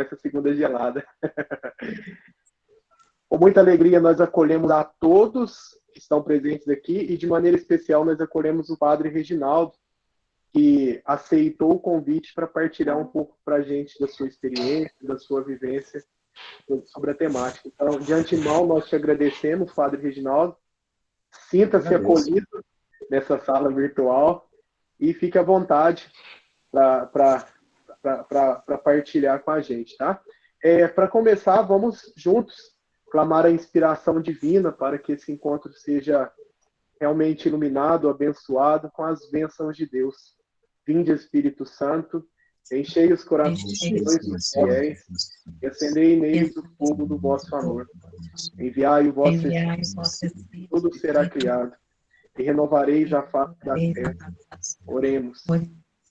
essa segunda gelada. Com muita alegria, nós acolhemos a todos que estão presentes aqui e, de maneira especial, nós acolhemos o Padre Reginaldo, que aceitou o convite para partilhar um pouco para a gente da sua experiência, da sua vivência sobre a temática. Então, de antemão, nós te agradecemos, Padre Reginaldo. Sinta-se acolhido nessa sala virtual e fique à vontade para partilhar com a gente, tá? Para começar, vamos juntos clamar a inspiração divina para que esse encontro seja realmente iluminado, abençoado com as bênçãos de Deus. Vinde, Espírito Santo, enchei os corações dos fiéis e acendei neles o fogo do vosso amor. Enviai o vosso Espírito, tudo será criado, e renovareis a face da terra. Oremos.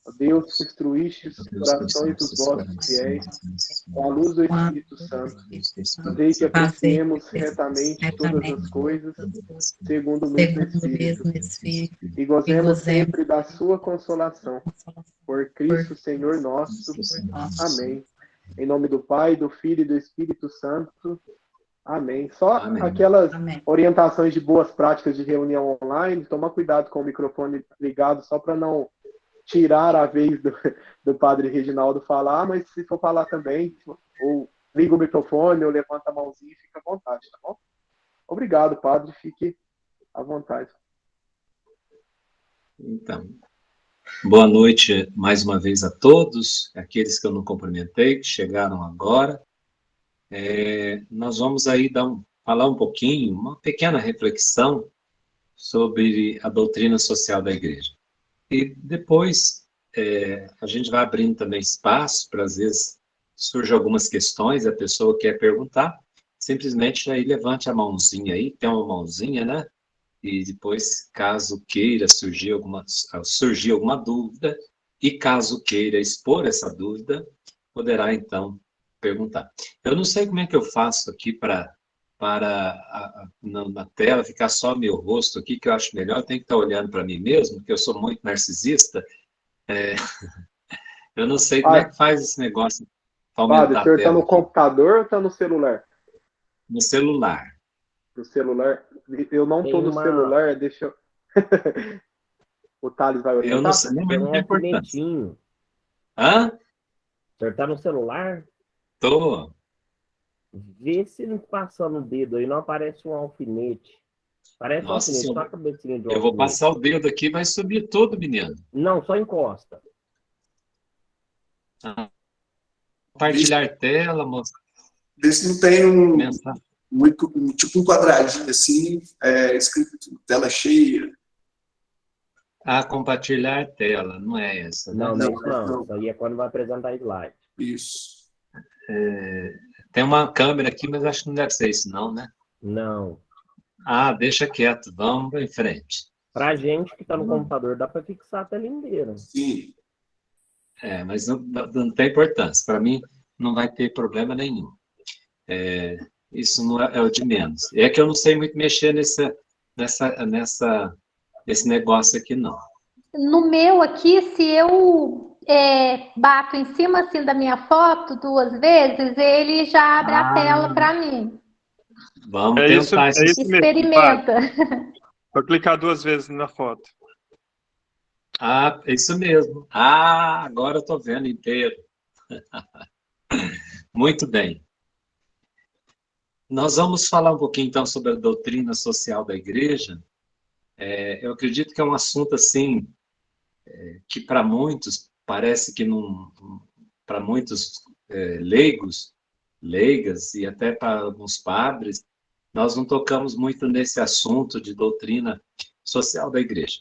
Ó Deus, que instruíste os corações dos vossos fiéis com a luz do Espírito Santo, fazei que apreciemos retamente todas as coisas, segundo o mesmo Espírito, e gozemos sempre da sua consolação. Por Cristo, Senhor nosso. Amém. Em nome do Pai, do Filho e do Espírito Santo. Amém. Só aquelas orientações de boas práticas de reunião online, tomar cuidado com o microfone ligado, só para não tirar a vez do Padre Reginaldo falar, mas se for falar também, ou liga o microfone, ou levanta a mãozinha e fica à vontade, tá bom? Obrigado, Padre, fique à vontade. Então, boa noite mais uma vez a todos, aqueles que eu não cumprimentei, que chegaram agora. Nós vamos aí falar um pouquinho, uma pequena reflexão sobre a doutrina social da Igreja. E depois a gente vai abrindo também espaço para, às vezes, surgem algumas questões, a pessoa quer perguntar, simplesmente aí levante a mãozinha aí, tem uma mãozinha, né? E depois, caso queira surgir alguma dúvida, e caso queira expor essa dúvida, poderá então perguntar. Eu não sei como é que eu faço aqui na tela ficar só meu rosto aqui, que eu acho melhor, eu tenho que estar olhando para mim mesmo, porque eu sou muito narcisista. Eu não sei como é que faz esse negócio para aumentar a tela. O senhor está no computador ou está no celular? No celular. No celular? Eu não estou no celular, deixa eu... O Thales vai orientar? Eu não sei, não é importante. Hã? O senhor está no celular? Tô. Vê se não passando o dedo aí, não aparece um alfinete. Parece um alfinete, só a cabecinha de um alfinete. Eu vou passar o dedo aqui, vai subir todo, menino. Não, só encosta. Compartilhar tela, moça. Vê se não tem tipo um quadradinho assim, escrito tela cheia. Compartilhar tela, não é essa, né? Não. Isso aí é quando vai apresentar slide. Isso. Tem uma câmera aqui, mas acho que não deve ser isso, não, né? Não. Deixa quieto, vamos em frente. Pra gente que tá no computador, dá para fixar a tela inteira. Sim. Mas não tem importância. Para mim, não vai ter problema nenhum. Isso não é o de menos. É que eu não sei muito mexer nesse negócio aqui, não. No meu aqui, se eu bato em cima assim da minha foto 2 vezes, ele já abre a tela para mim. Vamos tentar isso. Experimenta. Vou clicar 2 vezes na foto. É isso mesmo. Agora eu estou vendo inteiro. Muito bem. Nós vamos falar um pouquinho, então, sobre a doutrina social da Igreja. Eu acredito que é um assunto, assim, que para muitos, parece que não... Para muitos leigas, e até para alguns padres, nós não tocamos muito nesse assunto de doutrina social da Igreja.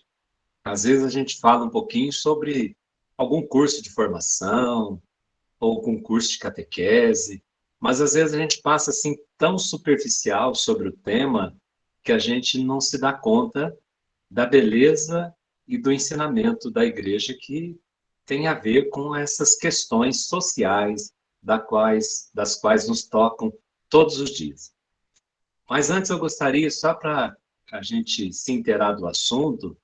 Às vezes a gente fala um pouquinho sobre algum curso de formação, ou algum curso de catequese, mas às vezes a gente passa assim tão superficial sobre o tema que a gente não se dá conta da beleza e do ensinamento da Igreja que tem a ver com essas questões sociais das quais nos tocam todos os dias. Mas antes eu gostaria, só para a gente se inteirar do assunto,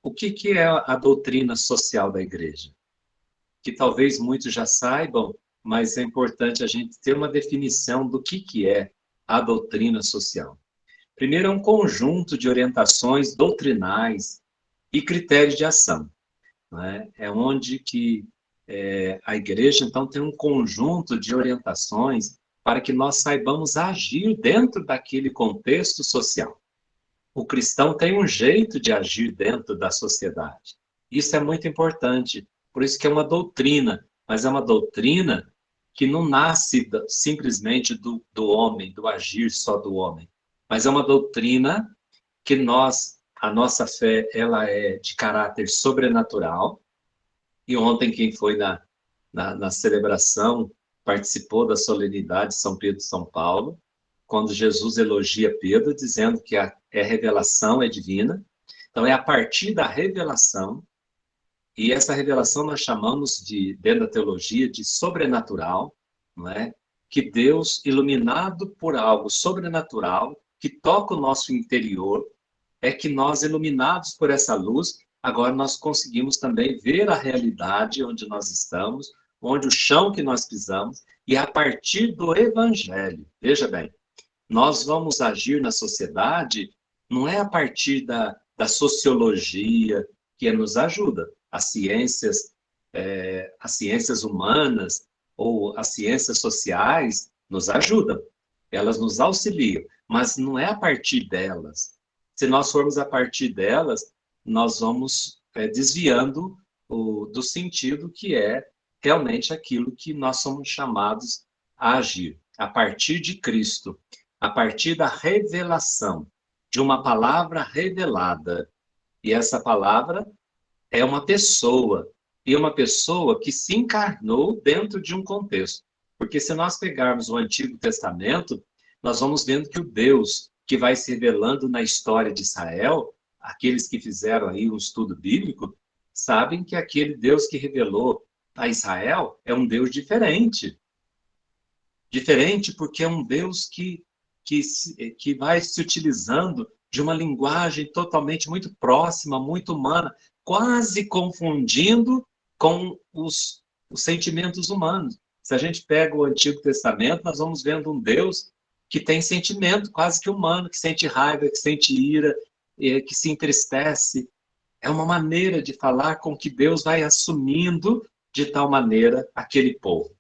o que é a doutrina social da Igreja? Que talvez muitos já saibam, mas é importante a gente ter uma definição do que é a doutrina social. Primeiro, é um conjunto de orientações doutrinais e critérios de ação, né? É onde que a igreja, então, tem um conjunto de orientações para que nós saibamos agir dentro daquele contexto social. O cristão tem um jeito de agir dentro da sociedade. Isso é muito importante. Por isso que é uma doutrina, mas é uma doutrina que não nasce simplesmente do homem, do agir só do homem. Mas é uma doutrina que a nossa fé, ela é de caráter sobrenatural. E ontem, quem foi na celebração, participou da solenidade de São Pedro e São Paulo, quando Jesus elogia Pedro, dizendo que a revelação é divina. Então, é a partir da revelação, e essa revelação nós chamamos, dentro da teologia, de sobrenatural, não é? Que Deus, iluminado por algo sobrenatural, que toca o nosso interior, é que nós, iluminados por essa luz, agora nós conseguimos também ver a realidade onde nós estamos, onde o chão que nós pisamos, e a partir do Evangelho. Veja bem, nós vamos agir na sociedade, não é a partir da sociologia que nos ajuda. As ciências humanas ou as ciências sociais nos ajudam, elas nos auxiliam, mas não é a partir delas. Se nós formos a partir delas, nós vamos desviando do sentido que é realmente aquilo que nós somos chamados a agir, a partir de Cristo, a partir da revelação, de uma palavra revelada. E essa palavra é uma pessoa, e uma pessoa que se encarnou dentro de um contexto. Porque se nós pegarmos o Antigo Testamento, nós vamos vendo que o Deus que vai se revelando na história de Israel, aqueles que fizeram aí um estudo bíblico, sabem que aquele Deus que revelou a Israel é um Deus diferente. Diferente porque é um Deus que vai se utilizando de uma linguagem totalmente muito próxima, muito humana, quase confundindo com os sentimentos humanos. Se a gente pega o Antigo Testamento, nós vamos vendo um Deus que tem sentimento quase que humano, que sente raiva, que sente ira, que se entristece. É uma maneira de falar com que Deus vai assumindo de tal maneira aquele povo.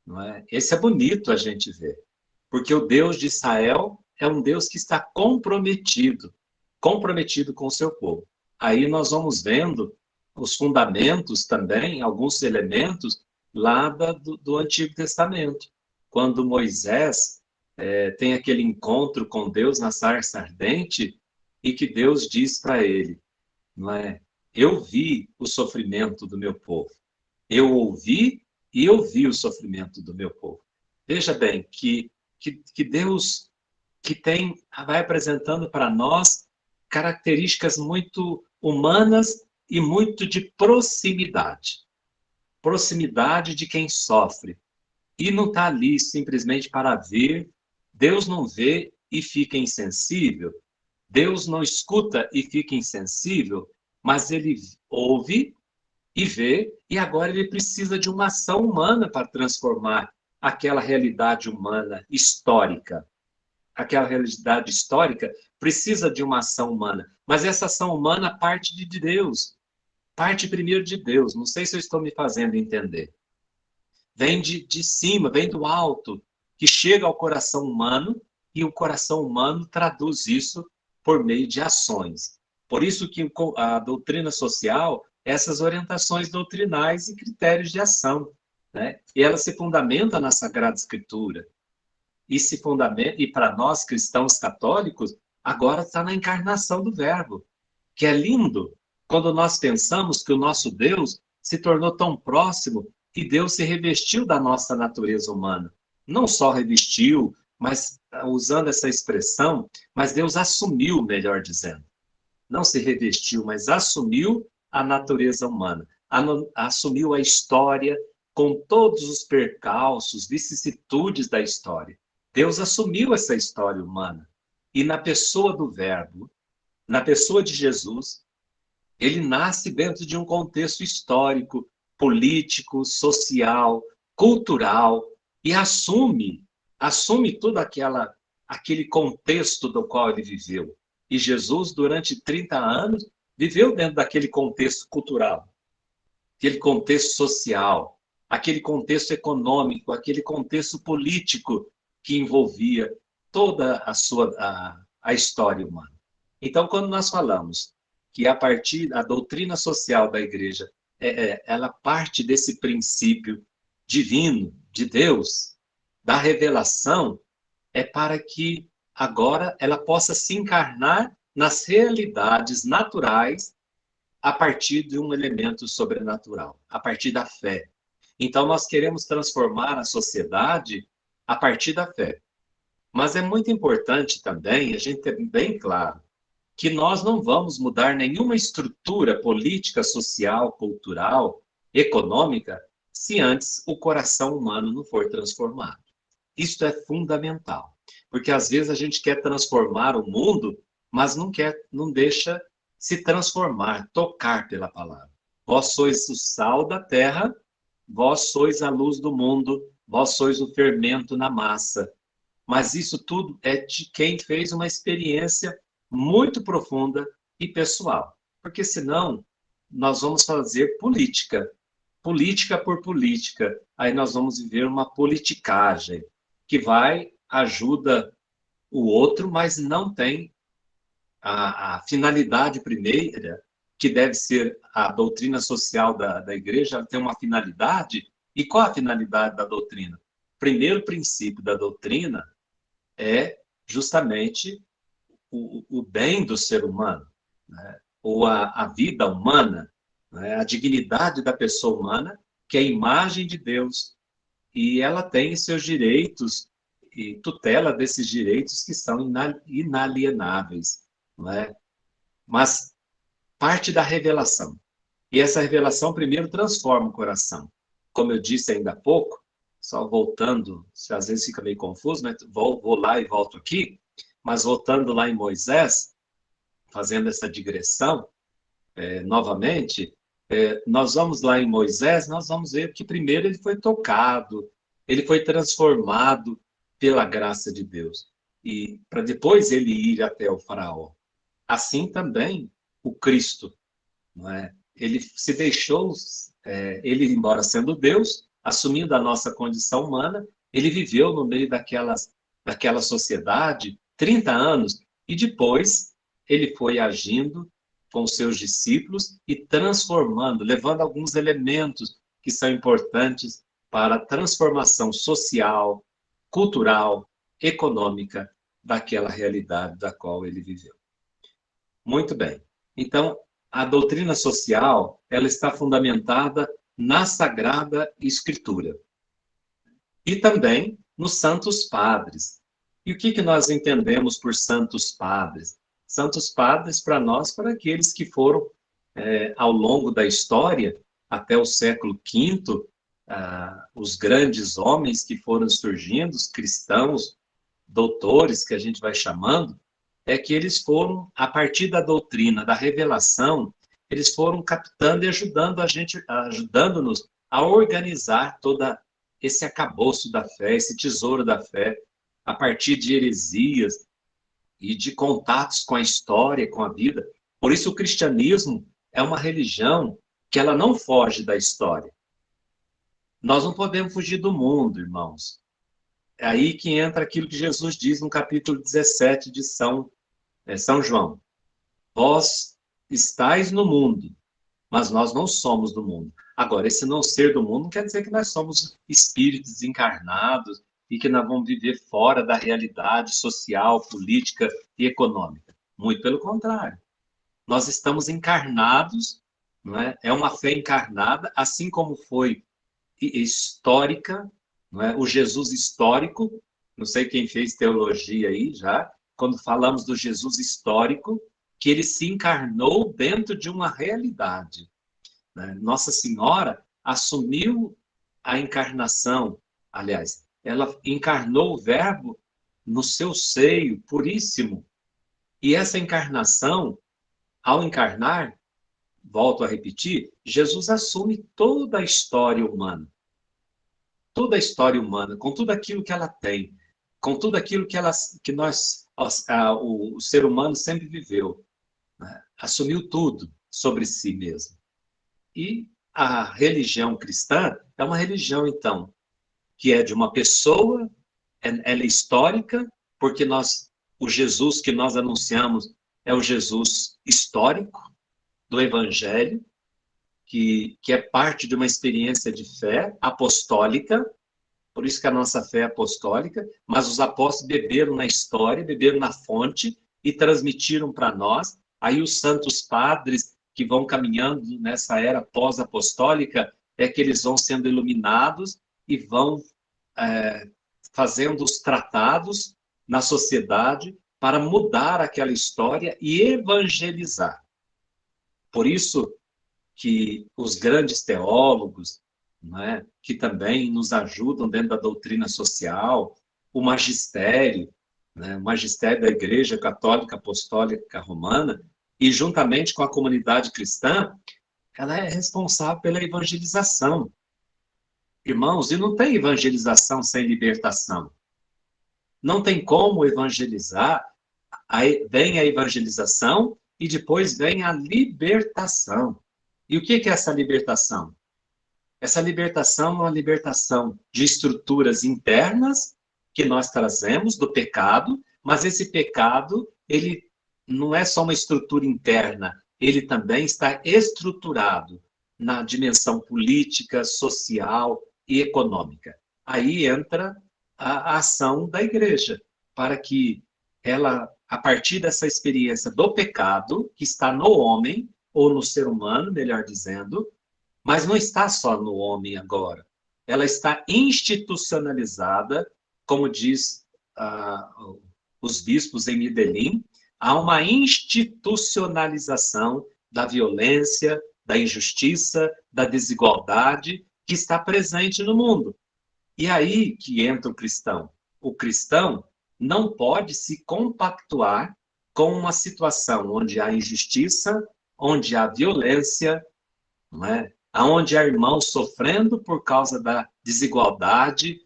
Não é? Esse é bonito a gente ver, porque o Deus de Israel é um Deus que está comprometido com o seu povo. Aí nós vamos vendo os fundamentos também, alguns elementos lá do Antigo Testamento. Quando Moisés tem aquele encontro com Deus na sarça ardente e que Deus diz para ele, não é? Eu vi o sofrimento do meu povo. Eu ouvi e eu vi o sofrimento do meu povo. Veja bem, que Deus vai apresentando para nós características muito humanas e muito de proximidade. Proximidade de quem sofre. E não está ali simplesmente para ver. Deus não vê e fica insensível. Deus não escuta e fica insensível, mas ele ouve e vê, e agora ele precisa de uma ação humana para transformar aquela realidade humana histórica. Aquela realidade histórica precisa de uma ação humana, mas essa ação humana parte de Deus, parte primeiro de Deus. Não sei se eu estou me fazendo entender. Vem de cima, vem do alto, que chega ao coração humano, e o coração humano traduz isso por meio de ações. Por isso que a doutrina social, essas orientações doutrinais e critérios de ação, né? E ela se fundamenta na Sagrada Escritura. E para nós cristãos católicos, agora está na encarnação do Verbo, que é lindo quando nós pensamos que o nosso Deus se tornou tão próximo e Deus se revestiu da nossa natureza humana. Não só revestiu, mas usando essa expressão, mas Deus assumiu, melhor dizendo. Não se revestiu, mas assumiu a natureza humana. Assumiu a história com todos os percalços, vicissitudes da história. Deus assumiu essa história humana. E na pessoa do Verbo, na pessoa de Jesus, ele nasce dentro de um contexto histórico, político, social, cultural, e assume todo aquele contexto do qual ele viveu. E Jesus, durante 30 anos, viveu dentro daquele contexto cultural, aquele contexto social, aquele contexto econômico, aquele contexto político que envolvia toda a história humana. Então, quando nós falamos que a doutrina social da igreja, ela parte desse princípio divino, de Deus, da revelação, é para que agora ela possa se encarnar nas realidades naturais a partir de um elemento sobrenatural, a partir da fé. Então, nós queremos transformar a sociedade a partir da fé. Mas é muito importante também a gente ter bem claro que nós não vamos mudar nenhuma estrutura política, social, cultural, econômica, se antes o coração humano não for transformado. Isso é fundamental, porque às vezes a gente quer transformar o mundo, mas não deixa se transformar, tocar pela palavra. Vós sois o sal da terra, vós sois a luz do mundo, vós sois o fermento na massa. Mas isso tudo é de quem fez uma experiência muito profunda e pessoal. Porque senão nós vamos fazer política por política. Aí nós vamos viver uma politicagem que ajuda o outro, mas não tem a finalidade primeira, que deve ser a doutrina social da igreja, tem uma finalidade. E qual a finalidade da doutrina? O primeiro princípio da doutrina é justamente o bem do ser humano, né? Ou a vida humana, né? A dignidade da pessoa humana, que é a imagem de Deus, e ela tem seus direitos e tutela desses direitos que são inalienáveis, não é? Mas parte da revelação. E essa revelação primeiro transforma o coração. Como eu disse ainda há pouco, só voltando, se às vezes fica meio confuso, né? Vou lá e volto aqui, mas voltando lá em Moisés, fazendo essa digressão, novamente, nós vamos lá em Moisés, nós vamos ver que primeiro ele foi tocado, ele foi transformado pela graça de Deus, e para depois ele ir até o faraó. Assim também o Cristo, não é? Ele se deixou, ele embora sendo Deus, assumindo a nossa condição humana, ele viveu no meio daquela sociedade 30 anos, e depois ele foi agindo com seus discípulos e transformando, levando alguns elementos que são importantes para a transformação social, cultural, econômica daquela realidade da qual ele viveu. Muito bem. Então, a doutrina social, ela está fundamentada na Sagrada Escritura. E também nos Santos Padres. E o que nós entendemos por Santos Padres? Santos Padres, para nós, para aqueles que foram, ao longo da história, até o século V, os grandes homens que foram surgindo, os cristãos, doutores, que a gente vai chamando, é que eles foram, a partir da doutrina, da revelação, eles foram captando e ajudando-nos a organizar todo esse arcabouço da fé, esse tesouro da fé, a partir de heresias e de contatos com a história, com a vida. Por isso o cristianismo é uma religião que ela não foge da história. Nós não podemos fugir do mundo, irmãos. É aí que entra aquilo que Jesus diz no capítulo 17 de São João. Vós estáis no mundo, mas nós não somos do mundo. Agora, esse não ser do mundo não quer dizer que nós somos espíritos encarnados e que nós vamos viver fora da realidade social, política e econômica. Muito pelo contrário. Nós estamos encarnados, não é? É uma fé encarnada, assim como foi histórica, não é? O Jesus histórico, não sei quem fez teologia aí já, quando falamos do Jesus histórico, que ele se encarnou dentro de uma realidade, né? Nossa Senhora assumiu a encarnação, aliás, ela encarnou o Verbo no seu seio puríssimo. E essa encarnação, ao encarnar, volto a repetir, Jesus assume toda a história humana. toda a história humana, com tudo aquilo que ela tem, com tudo aquilo que o ser humano sempre viveu, né? Assumiu tudo sobre si mesmo. E a religião cristã é uma religião, então, que é de uma pessoa, ela é histórica, porque o Jesus que nós anunciamos é o Jesus histórico do Evangelho, que é parte de uma experiência de fé apostólica, por isso que a nossa fé é apostólica, mas os apóstolos beberam na história, beberam na fonte e transmitiram para nós. Aí os santos padres que vão caminhando nessa era pós-apostólica, é que eles vão sendo iluminados e vão fazendo os tratados na sociedade para mudar aquela história e evangelizar. Por isso que os grandes teólogos, né, que também nos ajudam dentro da doutrina social, o magistério, né, o magistério da Igreja Católica Apostólica Romana, e juntamente com a comunidade cristã, ela é responsável pela evangelização. Irmãos, e não tem evangelização sem libertação. Não tem como evangelizar, vem a evangelização e depois vem a libertação. E o que é essa libertação? Essa libertação é uma libertação de estruturas internas que nós trazemos do pecado, mas esse pecado, ele não é só uma estrutura interna, ele também está estruturado na dimensão política, social e econômica. Aí entra a ação da igreja, para que ela, a partir dessa experiência do pecado, que está no homem, ou no ser humano, melhor dizendo, mas não está só no homem agora. Ela está institucionalizada, como diz os bispos em Medellín, há uma institucionalização da violência, da injustiça, da desigualdade que está presente no mundo. E aí que entra o cristão. O cristão não pode se compactuar com uma situação onde há injustiça, onde há violência, não é? Onde há irmãos sofrendo por causa da desigualdade,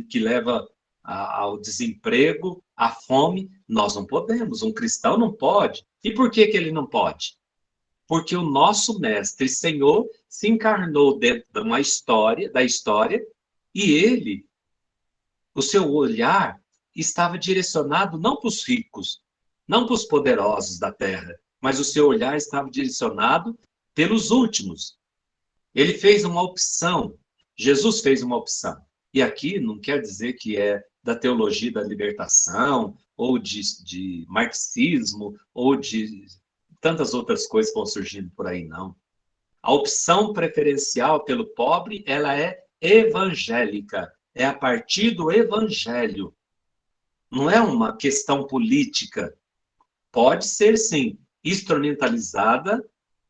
que leva ao desemprego, à fome. Nós não podemos, um cristão não pode. E por que ele não pode? Porque o nosso Mestre Senhor se encarnou dentro de uma história, e ele, o seu olhar estava direcionado não para os ricos, não para os poderosos da terra, mas o seu olhar estava direcionado pelos últimos. Ele fez uma opção, Jesus fez uma opção. E aqui não quer dizer que é da teologia da libertação, ou de marxismo, ou de tantas outras coisas que vão surgindo por aí, não. A opção preferencial pelo pobre, ela é evangélica. É a partir do evangelho. Não é uma questão política. Pode ser, sim, instrumentalizada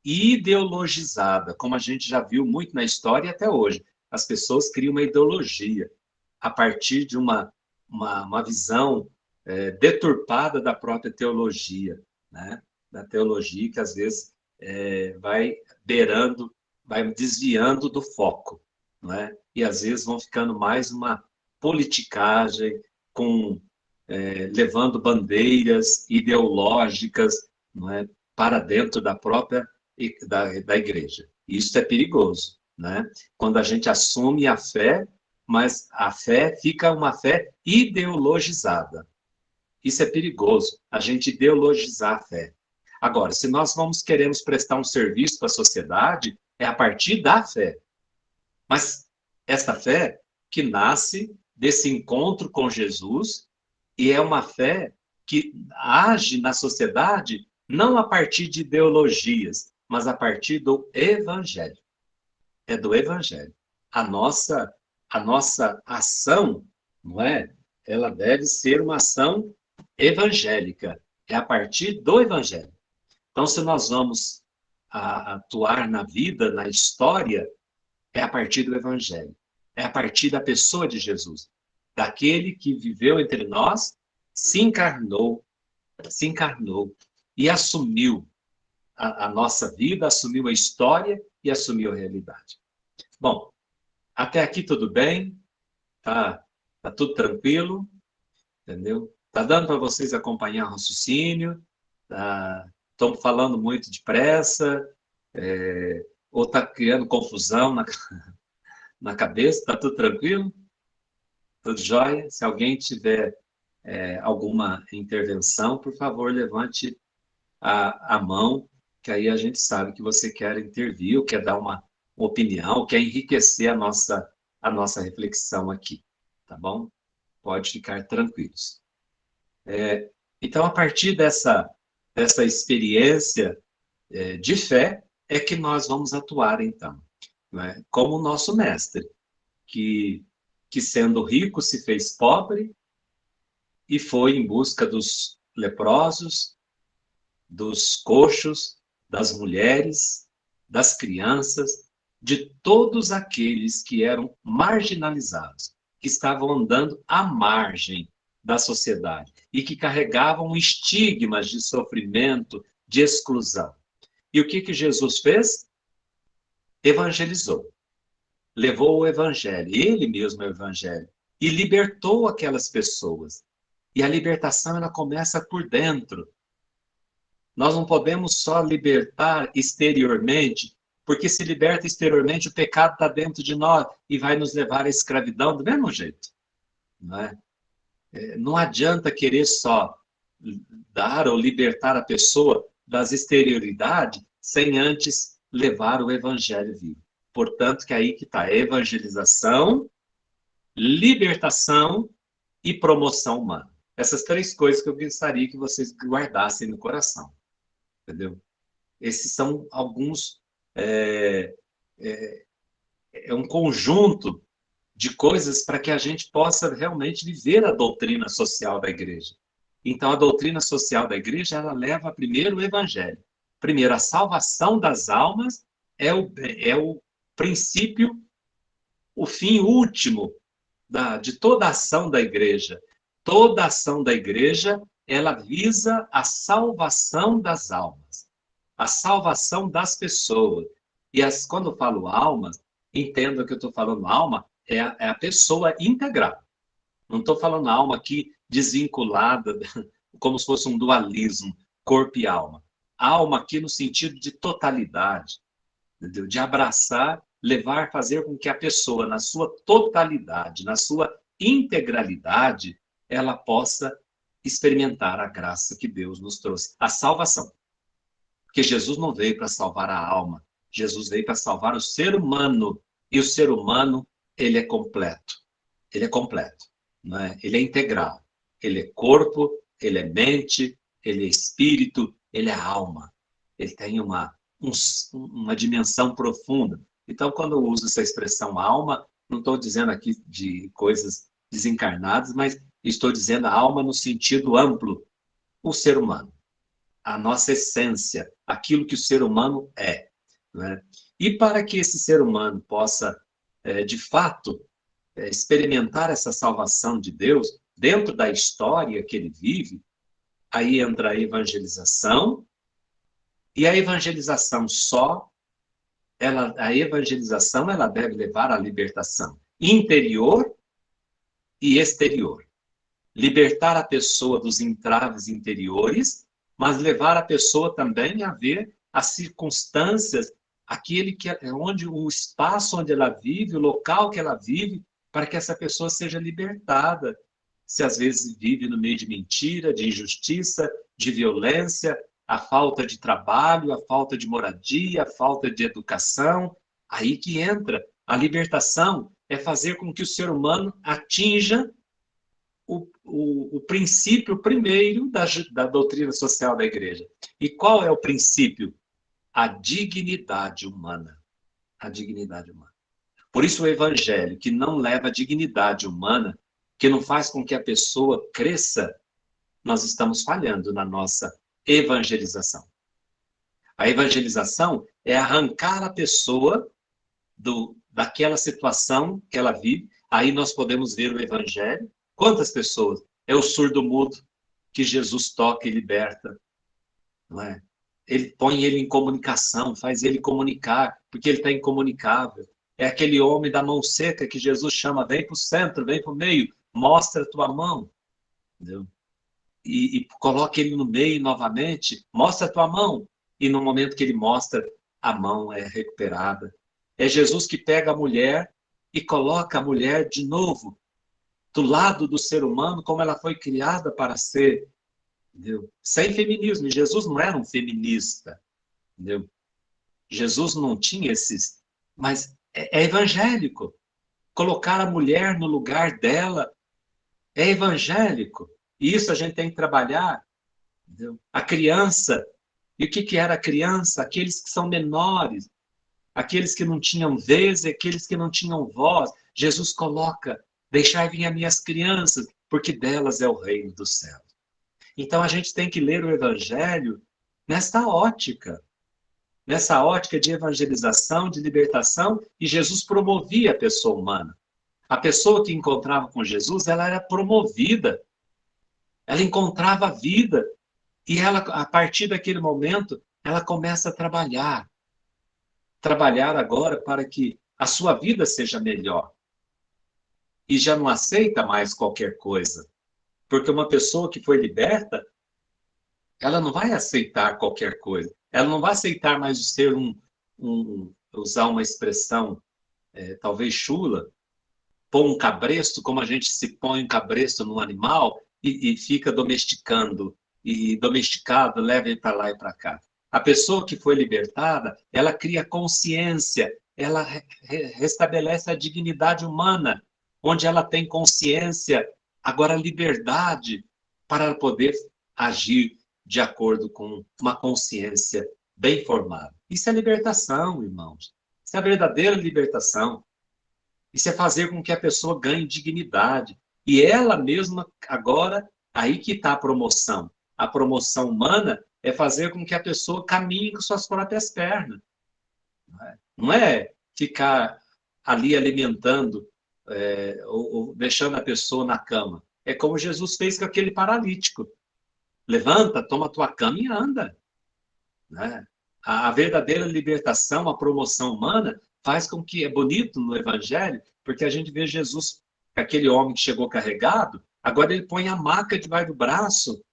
e ideologizada, como a gente já viu muito na história até hoje. As pessoas criam uma ideologia a partir de uma visão deturpada da própria teologia, né? Da teologia que, às vezes, vai desviando do foco, não é? E, às vezes, vão ficando mais uma politicagem, levando bandeiras ideológicas, não é? Para dentro da própria da igreja. Isso é perigoso, né? Quando a gente assume a fé, mas a fé fica uma fé ideologizada. Isso é perigoso, a gente ideologizar a fé. Agora, se nós queremos prestar um serviço para a sociedade, é a partir da fé. Mas esta fé que nasce desse encontro com Jesus, e é uma fé que age na sociedade não a partir de ideologias, mas a partir do evangelho. É do evangelho. A nossa ação, não é? Ela deve ser uma ação evangélica. É a partir do evangelho. Então, se nós vamos atuar na vida, na história, é a partir do evangelho. É a partir da pessoa de Jesus. Daquele que viveu entre nós, se encarnou e assumiu a nossa vida, assumiu a história e assumiu a realidade. Bom, Até aqui tudo bem? Tá tudo tranquilo? Entendeu? Tá dando para vocês acompanhar o raciocínio? Estão falando muito depressa? Ou está criando confusão na cabeça? Tá tudo tranquilo? Tudo jóia? Se alguém tiver alguma intervenção, por favor, levante a mão, que aí a gente sabe que você quer intervir, ou quer dar uma opinião, quer enriquecer a nossa reflexão aqui, tá bom? Pode ficar tranquilos. Então, a partir dessa experiência de fé, é que nós vamos atuar, então, né? Como o nosso mestre, que sendo rico se fez pobre e foi em busca dos leprosos, dos coxos, das mulheres, das crianças, de todos aqueles que eram marginalizados, que estavam andando à margem da sociedade e que carregavam estigmas de sofrimento, de exclusão. E o que Jesus fez? Evangelizou. Levou o evangelho, ele mesmo é o evangelho, e libertou aquelas pessoas. E a libertação, ela começa por dentro. Nós não podemos só libertar exteriormente, porque se liberta exteriormente, o pecado está dentro de nós e vai nos levar à escravidão do mesmo jeito. Não é? Não adianta querer só dar ou libertar a pessoa das exterioridades sem antes levar o evangelho vivo. Portanto, que aí que está evangelização, libertação e promoção humana. Essas três coisas que eu gostaria que vocês guardassem no coração. Entendeu? Esses são alguns... É um conjunto de coisas para que a gente possa realmente viver a doutrina social da igreja. Então, a doutrina social da igreja, ela leva primeiro o evangelho. Primeiro, a salvação das almas é o princípio, o fim último de toda a ação da igreja. Toda a ação da igreja, ela visa a salvação das almas, a salvação das pessoas. E quando eu falo almas, entenda que eu estou falando alma, é a pessoa integral. Não estou falando alma aqui desvinculada, como se fosse um dualismo, corpo e alma. Alma aqui no sentido de totalidade, entendeu? De abraçar, levar, fazer com que a pessoa, na sua totalidade, na sua integralidade, ela possa experimentar a graça que Deus nos trouxe, a salvação. Porque Jesus não veio para salvar a alma, Jesus veio para salvar o ser humano. E o ser humano, ele é completo. Ele é completo. Não é? Ele é integral. Ele é corpo, ele é mente, ele é espírito, ele é alma. Ele tem uma dimensão profunda. Então, quando eu uso essa expressão alma, não estou dizendo aqui de coisas desencarnadas, mas estou dizendo a alma no sentido amplo. O ser humano. A nossa essência. Aquilo que o ser humano é. Né? E para que esse ser humano possa, de fato, experimentar essa salvação de Deus dentro da história que ele vive, aí entra a evangelização, e a evangelização ela deve levar à libertação interior e exterior. Libertar a pessoa dos entraves interiores, mas levar a pessoa também a ver as circunstâncias, onde o espaço onde ela vive, o local que ela vive, para que essa pessoa seja libertada. Se às vezes vive no meio de mentira, de injustiça, de violência, a falta de trabalho, a falta de moradia, a falta de educação, aí que entra. A libertação é fazer com que o ser humano atinja o princípio primeiro da doutrina social da igreja. E qual é o princípio? A dignidade humana. A dignidade humana. Por isso o evangelho, que não leva a dignidade humana, que não faz com que a pessoa cresça, nós estamos falhando na nossa evangelização. A evangelização é arrancar a pessoa daquela situação que ela vive. Aí nós podemos ver o evangelho. Quantas pessoas? É o surdo-mudo que Jesus toca e liberta. Não é? Ele põe ele em comunicação, faz ele comunicar, porque ele está incomunicável. É aquele homem da mão seca que Jesus chama, vem para o centro, vem para o meio, mostra a tua mão. Entendeu? E coloca ele no meio novamente, mostra a tua mão. E no momento que ele mostra, a mão é recuperada. É Jesus que pega a mulher e coloca a mulher de novo do lado do ser humano, como ela foi criada para ser. Entendeu? Sem feminismo. Jesus não era um feminista. Entendeu? Jesus não tinha esses... Mas é evangélico. Colocar a mulher no lugar dela é evangélico. E isso a gente tem que trabalhar. Entendeu? A criança. E o que era a criança? Aqueles que são menores. Aqueles que não tinham vez e aqueles que não tinham voz. Jesus coloca, deixai vir as minhas crianças, porque delas é o reino dos céus. Então a gente tem que ler o Evangelho nessa ótica de evangelização, de libertação, e Jesus promovia a pessoa humana. A pessoa que encontrava com Jesus, ela era promovida, ela encontrava a vida, e ela, a partir daquele momento, ela começa a trabalhar agora para que a sua vida seja melhor. E já não aceita mais qualquer coisa. Porque uma pessoa que foi liberta, ela não vai aceitar qualquer coisa. Ela não vai aceitar mais o ser usar uma expressão talvez chula, pôr um cabresto, como a gente se põe um cabresto num animal e fica domesticando. E domesticado, leva ele para lá e para cá. A pessoa que foi libertada, ela cria consciência, ela restabelece a dignidade humana, onde ela tem consciência, agora liberdade, para poder agir de acordo com uma consciência bem formada. Isso é libertação, irmãos. Isso é a verdadeira libertação. Isso é fazer com que a pessoa ganhe dignidade. E ela mesma, agora, aí que está a promoção. A promoção humana é fazer com que a pessoa caminhe com suas próprias pernas. Não é ficar ali alimentando ou deixando a pessoa na cama. É como Jesus fez com aquele paralítico. Levanta, toma a tua cama e anda. Né? A verdadeira libertação, a promoção humana, faz com que, é bonito no Evangelho, porque a gente vê Jesus, aquele homem que chegou carregado, agora ele põe a maca debaixo do braço.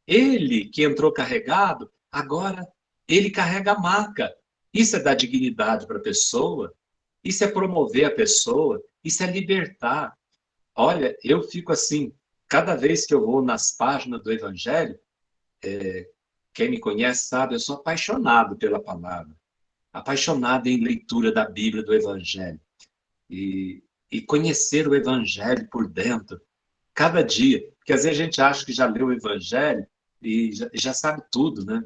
Ele que entrou carregado, agora ele carrega a maca. Isso é dar dignidade para a pessoa, isso é promover a pessoa, isso é libertar. Olha, eu fico assim, cada vez que eu vou nas páginas do Evangelho, quem me conhece sabe, eu sou apaixonado pela palavra, apaixonado em leitura da Bíblia, do Evangelho. E conhecer o Evangelho por dentro, cada dia. Porque às vezes a gente acha que já leu o Evangelho e já sabe tudo, né?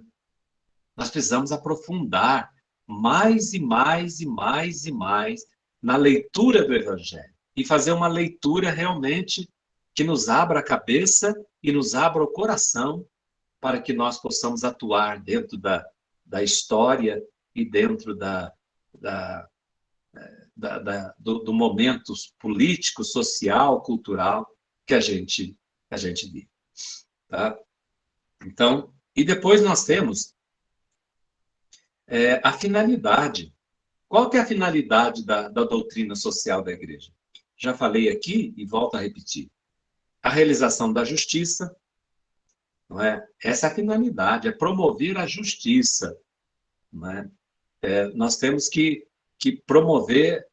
Nós precisamos aprofundar mais e mais e mais e mais na leitura do Evangelho. E fazer uma leitura realmente que nos abra a cabeça e nos abra o coração para que nós possamos atuar dentro da história e dentro do momento político, social, cultural que a gente vive. Tá? Então, e depois nós temos a finalidade. Qual que é a finalidade da doutrina social da igreja? Já falei aqui e volto a repetir. A realização da justiça, não é? Essa é a finalidade, é promover a justiça. Não é? Nós temos que promover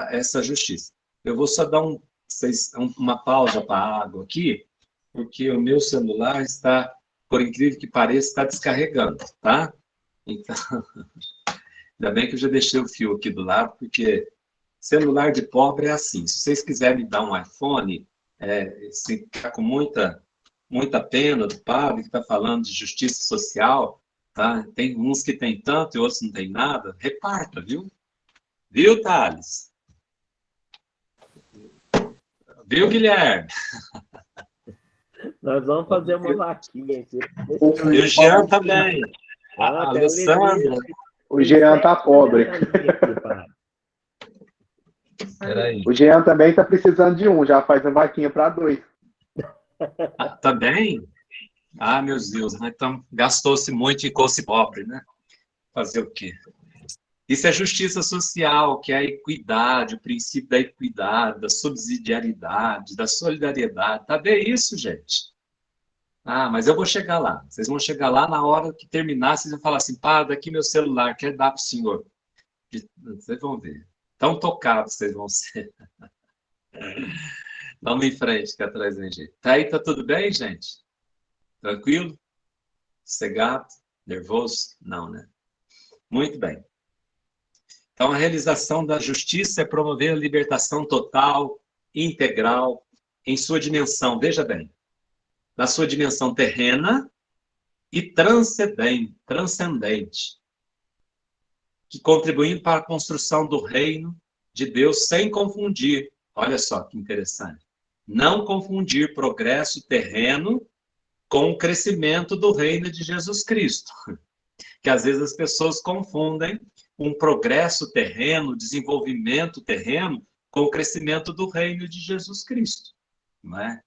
essa justiça. Eu vou só dar uma pausa para a água aqui, porque o meu celular está, por incrível que pareça, está descarregando, tá? Então, ainda bem que eu já deixei o fio aqui do lado, porque celular de pobre é assim. Se vocês quiserem me dar um iPhone, se ficar com muita pena do padre que está falando de justiça social, tá? Tem uns que tem tanto e outros não tem nada, reparta, viu? Viu, Thales? Viu, Guilherme? Nós vamos fazer uma vaquinha aqui. E o Jean também. A Alessandra. O Jean tá pobre. Peraí. O Jean também está precisando de um, já faz a vaquinha para 2. Também? Ah, meus Deus, né? Então gastou-se muito e ficou-se pobre, né? Fazer o quê? Isso é justiça social, que é a equidade, o princípio da equidade, da subsidiariedade, da solidariedade. Tá bem isso, gente? Ah, mas eu vou chegar lá. Vocês vão chegar lá na hora que terminar, vocês vão falar assim, pá, daqui meu celular, quer dar para o senhor. Vocês vão ver. Tão tocados vocês vão ser. Vamos em frente, que atrás vem gente. Tá aí, tá tudo bem, gente? Tranquilo? Sossegado? Nervoso? Não, né? Muito bem. Então, a realização da justiça é promover a libertação total, integral, em sua dimensão, veja bem, na sua dimensão terrena e transcendente, que contribuindo para a construção do reino de Deus sem confundir, olha só que interessante, não confundir progresso terreno com o crescimento do reino de Jesus Cristo, que às vezes as pessoas confundem um progresso terreno, desenvolvimento terreno, com o crescimento do reino de Jesus Cristo, não é?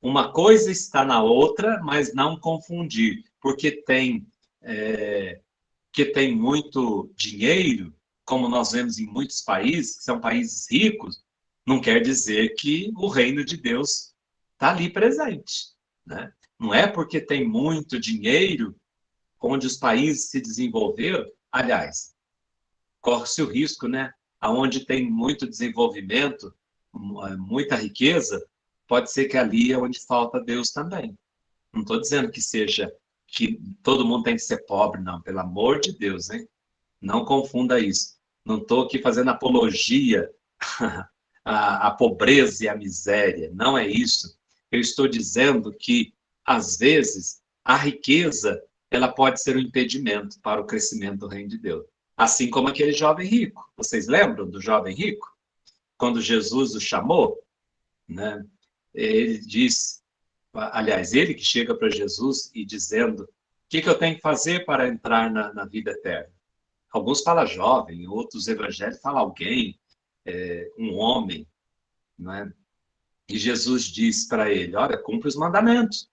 Uma coisa está na outra, mas não confundir, porque tem muito dinheiro, como nós vemos em muitos países, que são países ricos, não quer dizer que o reino de Deus está ali presente, né? Não é porque tem muito dinheiro onde os países se desenvolveram, aliás, corre-se o risco, né? Aonde tem muito desenvolvimento, muita riqueza, pode ser que ali é onde falta Deus também. Não estou dizendo que seja que todo mundo tem que ser pobre, não. Pelo amor de Deus, hein? Não confunda isso. Não estou aqui fazendo apologia à pobreza e à miséria. Não é isso. Eu estou dizendo que, às vezes, a riqueza ela pode ser um impedimento para o crescimento do reino de Deus. Assim como aquele jovem rico. Vocês lembram do jovem rico? Quando Jesus o chamou, né? Ele diz, aliás, ele que chega para Jesus e dizendo, o que eu tenho que fazer para entrar na vida eterna? Alguns falam jovem, outros evangelhos falam alguém, um homem, né? E Jesus diz para ele, olha, cumpre os mandamentos.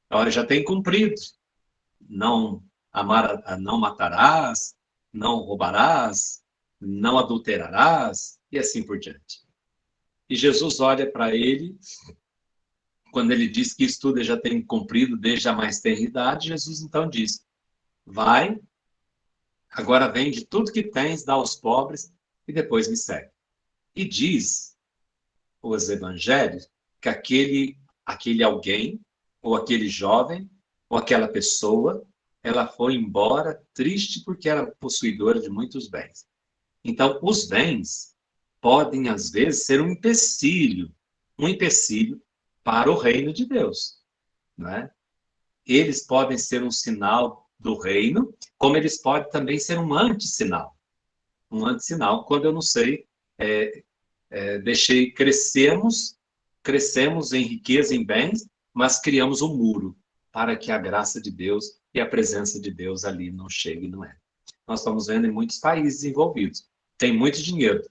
Olha, já tem cumprido. Não matarás, não roubarás, não adulterarás, e assim por diante. E Jesus olha para ele, quando ele diz que isso tudo já tem cumprido desde a mais tenra idade, Jesus então diz, vai, agora vende tudo que tens, dá aos pobres, e depois me segue. E diz os evangelhos que aquele alguém, ou aquele jovem, ou aquela pessoa, ela foi embora triste porque era possuidora de muitos bens. Então, os bens podem, às vezes, ser um empecilho para o reino de Deus, não é? Eles podem ser um sinal do reino, como eles podem também ser um antissinal. Um antissinal, quando eu não sei, crescemos em riqueza, em bens, mas criamos um muro para que a graça de Deus e a presença de Deus ali não chegue, não é? Nós estamos vendo em muitos países envolvidos. Tem muito dinheiro,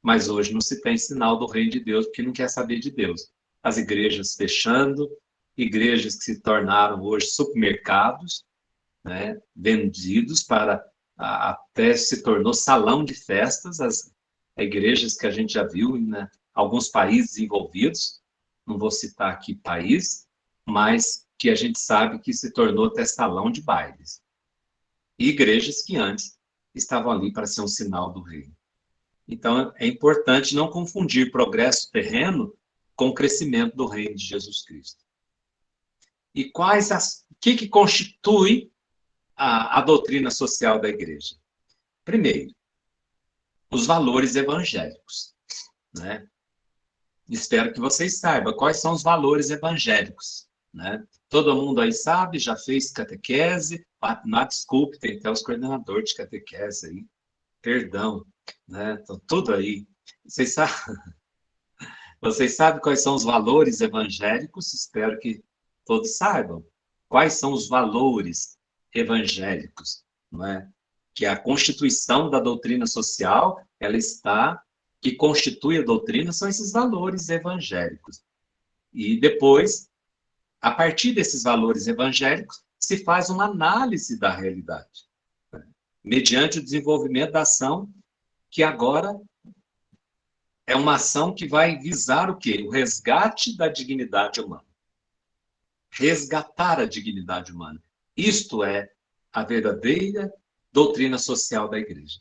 mas hoje não se tem sinal do reino de Deus, porque não quer saber de Deus. As igrejas fechando, igrejas que se tornaram hoje supermercados, né, vendidos para, até se tornou salão de festas, as igrejas que a gente já viu em alguns países envolvidos, não vou citar aqui país, mas que a gente sabe que se tornou até salão de bailes. E igrejas que antes estavam ali para ser um sinal do reino. Então, é importante não confundir progresso terreno com o crescimento do reino de Jesus Cristo. E o que constitui a doutrina social da igreja? Primeiro, os valores evangélicos, né? Espero que vocês saibam quais são os valores evangélicos, né? Todo mundo aí sabe, já fez catequese, desculpe, tem até os coordenadores de catequese aí, perdão, né? Então, tudo aí. Vocês sabem quais são os valores evangélicos? Espero que todos saibam. Quais são os valores evangélicos, não é? Que a constituição da doutrina social, que constitui a doutrina, são esses valores evangélicos. E depois, a partir desses valores evangélicos, se faz uma análise da realidade. mediante o desenvolvimento da ação, que agora é uma ação que vai visar o quê? O resgate da dignidade humana. Resgatar a dignidade humana. Isto é a verdadeira doutrina social da igreja.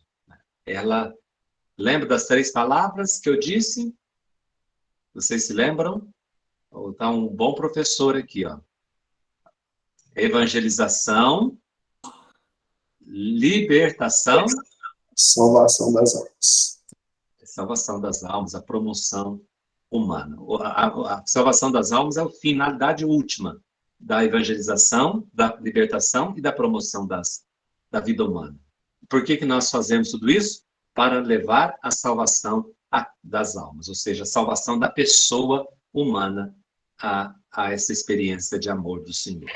Ela, lembra das 3 palavras que eu disse? Vocês se lembram? Está um bom professor aqui, ó. Evangelização, libertação, Salvação das almas. salvação das almas, a promoção humana. A salvação das almas é a finalidade última da evangelização, da libertação e da promoção da vida humana. Por que nós fazemos tudo isso? Para levar a salvação das almas, ou seja, a salvação da pessoa humana a essa experiência de amor do Senhor.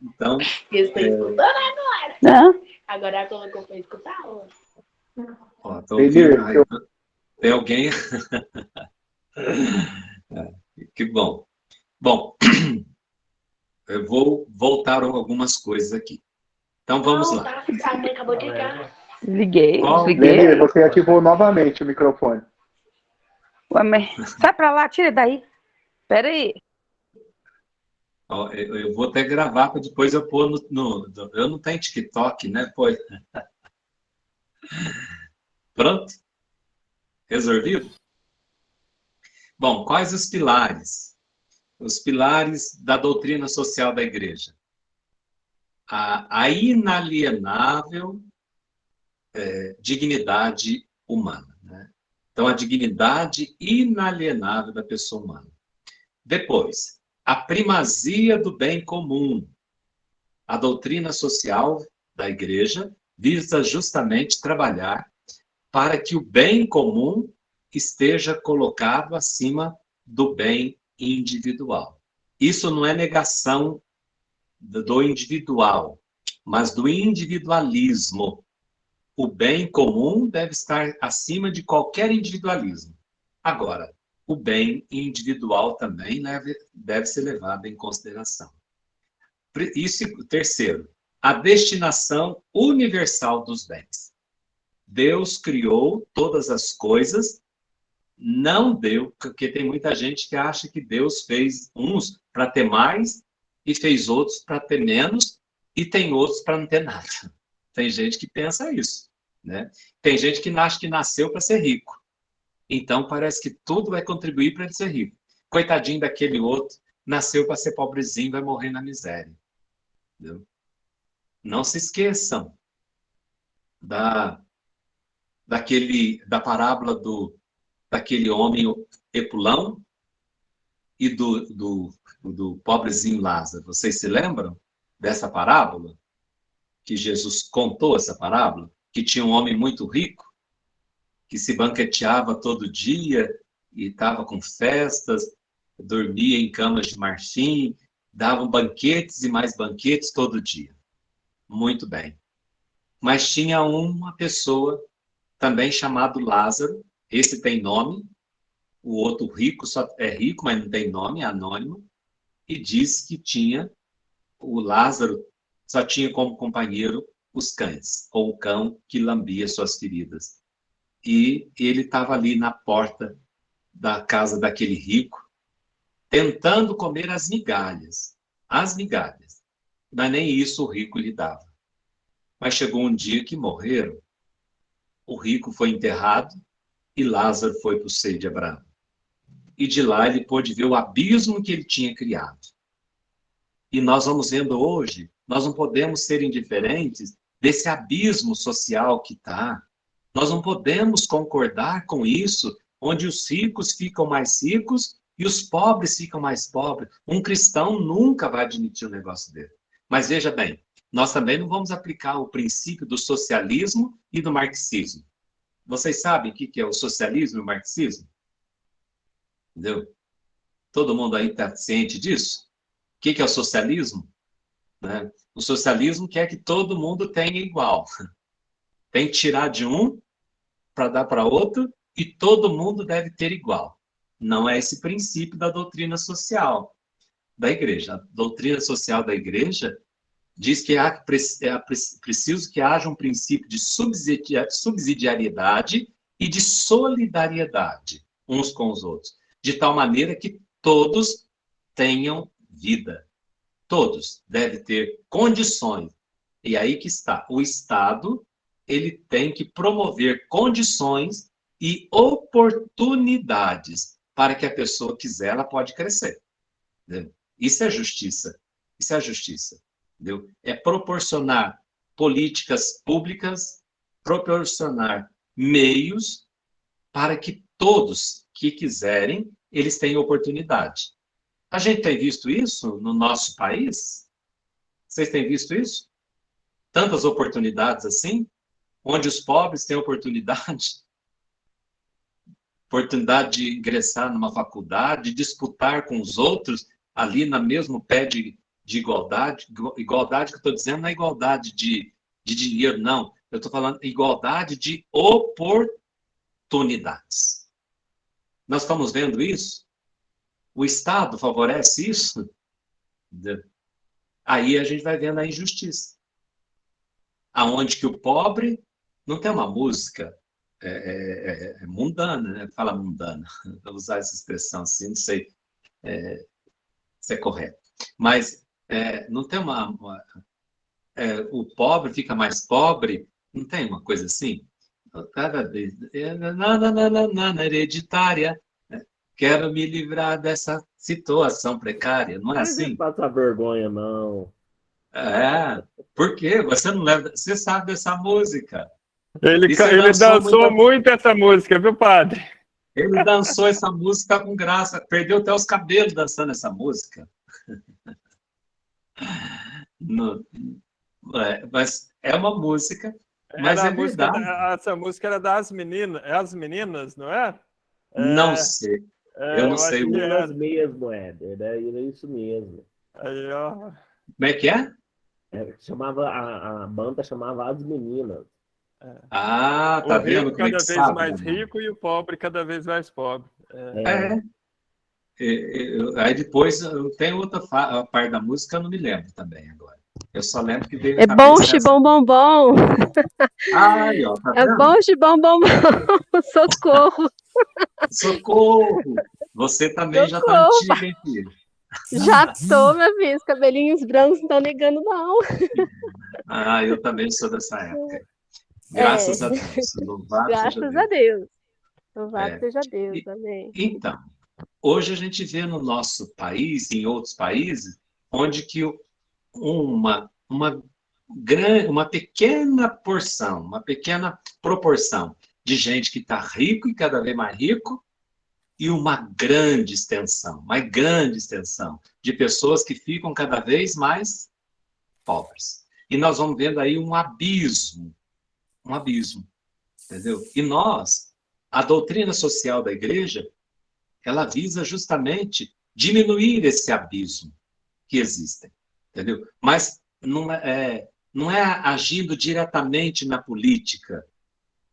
Então, Eu estou escutando agora. Não? Agora ela colocou para escutar. ó, tem alguém... Que bom. Bom, eu vou voltar a algumas coisas aqui. Então, vamos lá. A mãe acabou de ligar. Liguei, Qual? liguei. Denir, você ativou novamente o microfone. Ué, mas sai pra lá, tira daí. Pera aí. Ó, eu vou até gravar para depois eu pôr eu não tenho TikTok, né? Pois. Pronto? Resolvido? Bom, quais os pilares? Os pilares da doutrina social da igreja. A inalienável dignidade humana. Né? Então, a dignidade inalienável da pessoa humana. Depois, a primazia do bem comum. A doutrina social da igreja visa justamente trabalhar para que o bem comum esteja colocado acima do bem individual. Isso não é negação do individual, mas do individualismo. O bem comum deve estar acima de qualquer individualismo. Agora, o bem individual também deve ser levado em consideração. Isso, terceiro, a destinação universal dos bens. Deus criou todas as coisas, não deu, porque tem muita gente que acha que Deus fez uns para ter mais e fez outros para ter menos e tem outros para não ter nada. Tem gente que pensa isso, né? Tem gente que acha que nasceu para ser rico. Então parece que tudo vai contribuir para ele ser rico. Coitadinho daquele outro, nasceu para ser pobrezinho, vai morrer na miséria. Entendeu? Não se esqueçam da parábola daquele homem Epulão e do pobrezinho Lázaro. Vocês se lembram dessa parábola? Que Jesus contou essa parábola? Que tinha um homem muito rico, que se banqueteava todo dia e estava com festas, dormia em camas de marfim, davam banquetes e mais banquetes todo dia. Muito bem. Mas tinha uma pessoa também chamado Lázaro, esse tem nome, o outro rico só é rico, mas não tem nome, é anônimo, e diz que o Lázaro só tinha como companheiro os cães, ou o cão que lambia suas feridas. E ele estava ali na porta da casa daquele rico, tentando comer as migalhas, mas nem isso o rico lhe dava. Mas chegou um dia que morreram, o rico foi enterrado e Lázaro foi para o seio de Abraão. E de lá ele pôde ver o abismo que ele tinha criado. E nós vamos vendo hoje, nós não podemos ser indiferentes desse abismo social que está. Nós não podemos concordar com isso, onde os ricos ficam mais ricos e os pobres ficam mais pobres. Um cristão nunca vai admitir um negócio dele. Mas veja bem, nós também não vamos aplicar o princípio do socialismo e do marxismo. Vocês sabem o que é o socialismo e o marxismo? Entendeu? Todo mundo aí está ciente disso? O que é o socialismo? Né? O socialismo quer que todo mundo tenha igual. Tem que tirar de um para dar para outro e todo mundo deve ter igual. Não é esse princípio da doutrina social da igreja. A doutrina social da igreja diz que preciso que haja um princípio de subsidiariedade e de solidariedade uns com os outros, de tal maneira que todos tenham vida. Todos devem ter condições. E aí que está. O Estado, ele tem que promover condições e oportunidades para que a pessoa quiser, ela pode crescer. Entendeu? Isso é justiça. Isso é a justiça. Entendeu? É proporcionar políticas públicas, proporcionar meios para que todos que quiserem, eles tenham oportunidade. A gente tem visto isso no nosso país? Vocês têm visto isso? Tantas oportunidades assim, onde os pobres têm oportunidade de ingressar numa faculdade, de disputar com os outros ali no mesmo pé de igualdade. Igualdade que eu estou dizendo não é igualdade de dinheiro, não. Eu estou falando igualdade de oportunidades. Nós estamos vendo isso? O Estado favorece isso? Aí a gente vai vendo a injustiça. Aonde que o pobre não tem uma música mundana, né? Fala mundana, vou usar essa expressão assim, não sei se é correto. Mas não tem o pobre fica mais pobre, não tem uma coisa assim? Cada vez, hereditária, quero me livrar dessa situação precária, não é assim? Não passa vergonha, não. Por quê? Você não lembra? Você sabe dessa música. Ele dançou muito essa música, viu, padre? Ele dançou essa música com graça, perdeu até os cabelos dançando essa música. Mas é uma música, mas é verdade. Essa música era das meninas, as meninas, não é? Não sei. Eu não sei. Meninas mesmo, Éder. Era isso mesmo. Aí, ó. Como é que é? A banda chamava As Meninas. Tá vendo? O rico cada vez mais rico e o pobre cada vez mais pobre. Aí depois tem outra parte da música, eu não me lembro também agora. Eu só lembro que veio. É bom, xibom, bom, bom. Ai, ó, tá vendo? É bom, xibom, bom, bom. Socorro. Socorro. Você também já tá antiga, hein, filho? Já tô, minha filha. Os cabelinhos brancos não estão negando, não. Eu também sou dessa época. Graças a Deus. Graças a Deus. Louvado seja Deus, amém. Então, hoje a gente vê no nosso país, em outros países, onde que uma pequena porção, uma pequena proporção de gente que está rico e cada vez mais rico, e uma grande extensão de pessoas que ficam cada vez mais pobres. E nós vamos vendo aí um abismo, entendeu? E a doutrina social da igreja, ela visa justamente diminuir esse abismo que existe, entendeu? Mas não é agindo diretamente na política.